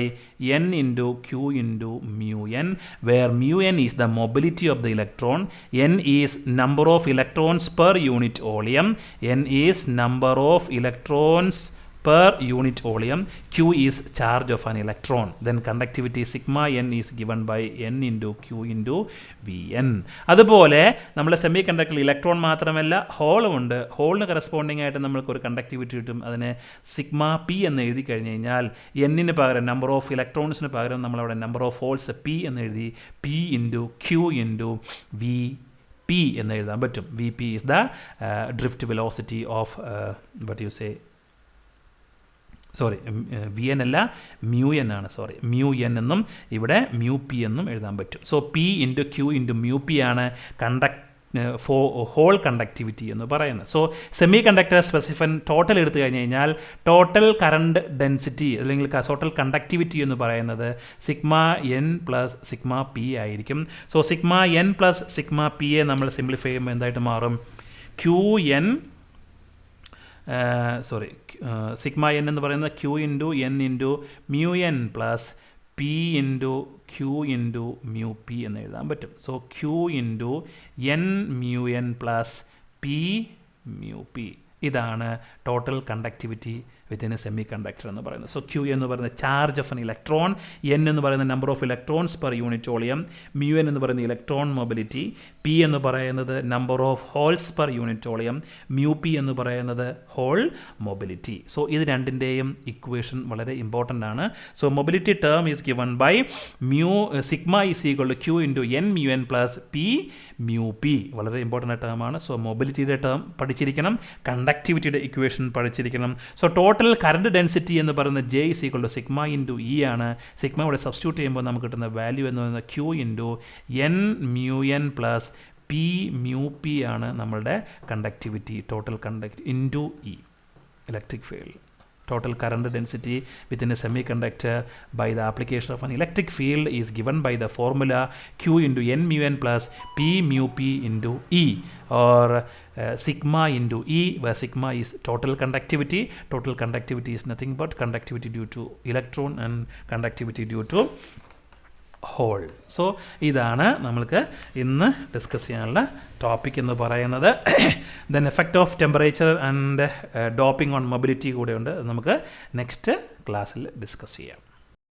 n into Q into mu n, where mu n is the mobility of the electron, n is number of electrons per unit volume, n is number of electrons per unit volume, Q is charge of an electron, then conductivity sigma n is given by n into Q into Vn. അതുപോലെ നമ്മൾ സെമി കണ്ടക്ടറിൽ ഇലക്ട്രോൺ മാത്രമല്ല ഹോളും ഉണ്ട്. ഹോളിന് കറസ്പോണ്ടിങ് ആയിട്ട് നമ്മൾക്കൊരു കണ്ടക്ടിവിറ്റി കിട്ടും. അതിന് സിഗ്മ പി എന്ന് എഴുതി കഴിഞ്ഞ് കഴിഞ്ഞാൽ എന്നിന് പകരം നമ്പർ ഓഫ് ഇലക്ട്രോൺസിന് പകരം നമ്മളവിടെ നമ്പർ ഓഫ് ഹോൾസ് പി എന്ന് എഴുതി P into Q into V P എന്ന് എഴുതാൻ പറ്റും. V P is the drift velocity of what you say V N അല്ല മ്യൂ എൻ ആണ്, മ്യൂ എൻ എന്നും ഇവിടെ മ്യൂ പി എന്നും എഴുതാൻ പറ്റും. So P into Q into mu P ആണ് ഹോൾ കണ്ടക്ടിവിറ്റി എന്ന് പറയുന്നത്. സോ സെമി കണ്ടക്ടർ സ്പെസിഫിൻ ടോട്ടൽ എടുത്തു കഴിഞ്ഞ് കഴിഞ്ഞാൽ ടോട്ടൽ കറണ്ട് ഡെൻസിറ്റി അല്ലെങ്കിൽ ടോട്ടൽ കണ്ടക്ടിവിറ്റി എന്ന് പറയുന്നത് sigma N plus sigma P ആയിരിക്കും. So sigma N plus sigma P A നമ്മൾ സിംപ്ലിഫൈ ചെയ്യുമ്പോൾ എന്തായിട്ട് മാറും, ക്യൂ എൻ സിഗ്മ എൻ എന്ന് പറയുന്നത് Q into N into mu N plus P into Q into mu P എന്ന് എഴുതാൻ പറ്റും. So Q into N mu N plus P mu P, ഇതാണ് total conductivity within a semiconductor എന്ന് പറയുന്നത്. സോ ക്യൂ എന്ന് പറയുന്നത് charge of an electron, N എന്ന് പറയുന്നത് number of electrons per unit volume, mu N എന്ന് പറയുന്നത് ഇലക്ട്രോൺ മൊബിലിറ്റി, പി എന്ന് പറയുന്നത് number of holes per unit volume, mu P എന്ന് പറയുന്നത് ഹോൾ മൊബിലിറ്റി. സോ ഇത് രണ്ടിൻ്റെയും ഇക്വേഷൻ വളരെ ഇമ്പോർട്ടൻ്റ് ആണ്. So mobility term is given by sigma is equal to Q into N mu N plus P mu P, വളരെ ഇമ്പോർട്ടൻ്റ് ടേമാണ്. സോ മൊബിലിറ്റിയുടെ ടേം പഠിച്ചിരിക്കണം, കണ്ടക്ടിവിറ്റിയുടെ ഇക്വേഷൻ പഠിച്ചിരിക്കണം. സോ ടോട്ടൽ കറണ്ട് ഡെൻസിറ്റി എന്ന് പറയുന്നത് J is equal to sigma into E ആണ്. സിഗ്മ ഇവിടെ സബ്സ്റ്റിറ്റ്യൂട്ട് ചെയ്യുമ്പോൾ നമുക്ക് കിട്ടുന്ന വാല്യൂ എന്ന് പറയുന്നത് Q into N mu N plus P mu P ആണ് നമ്മളുടെ conductivity, total into E electric field. Total current density within a semiconductor by the application of an electric field is given by the formula Q into N mu N plus P mu P into E, or sigma into E, where sigma is total conductivity. Total conductivity is nothing but conductivity due to electron and conductivity due to hole. So ഇതാണ് നമ്മൾക്ക് ഇന്ന് ഡിസ്കസ് ചെയ്യാനുള്ള ടോപ്പിക് എന്ന് പറയുന്നത്. Then effect of temperature and doping on mobility കൂടെ ഉണ്ട്, നമുക്ക് നെക്സ്റ്റ് ക്ലാസ്സിൽ ഡിസ്കസ് ചെയ്യാം.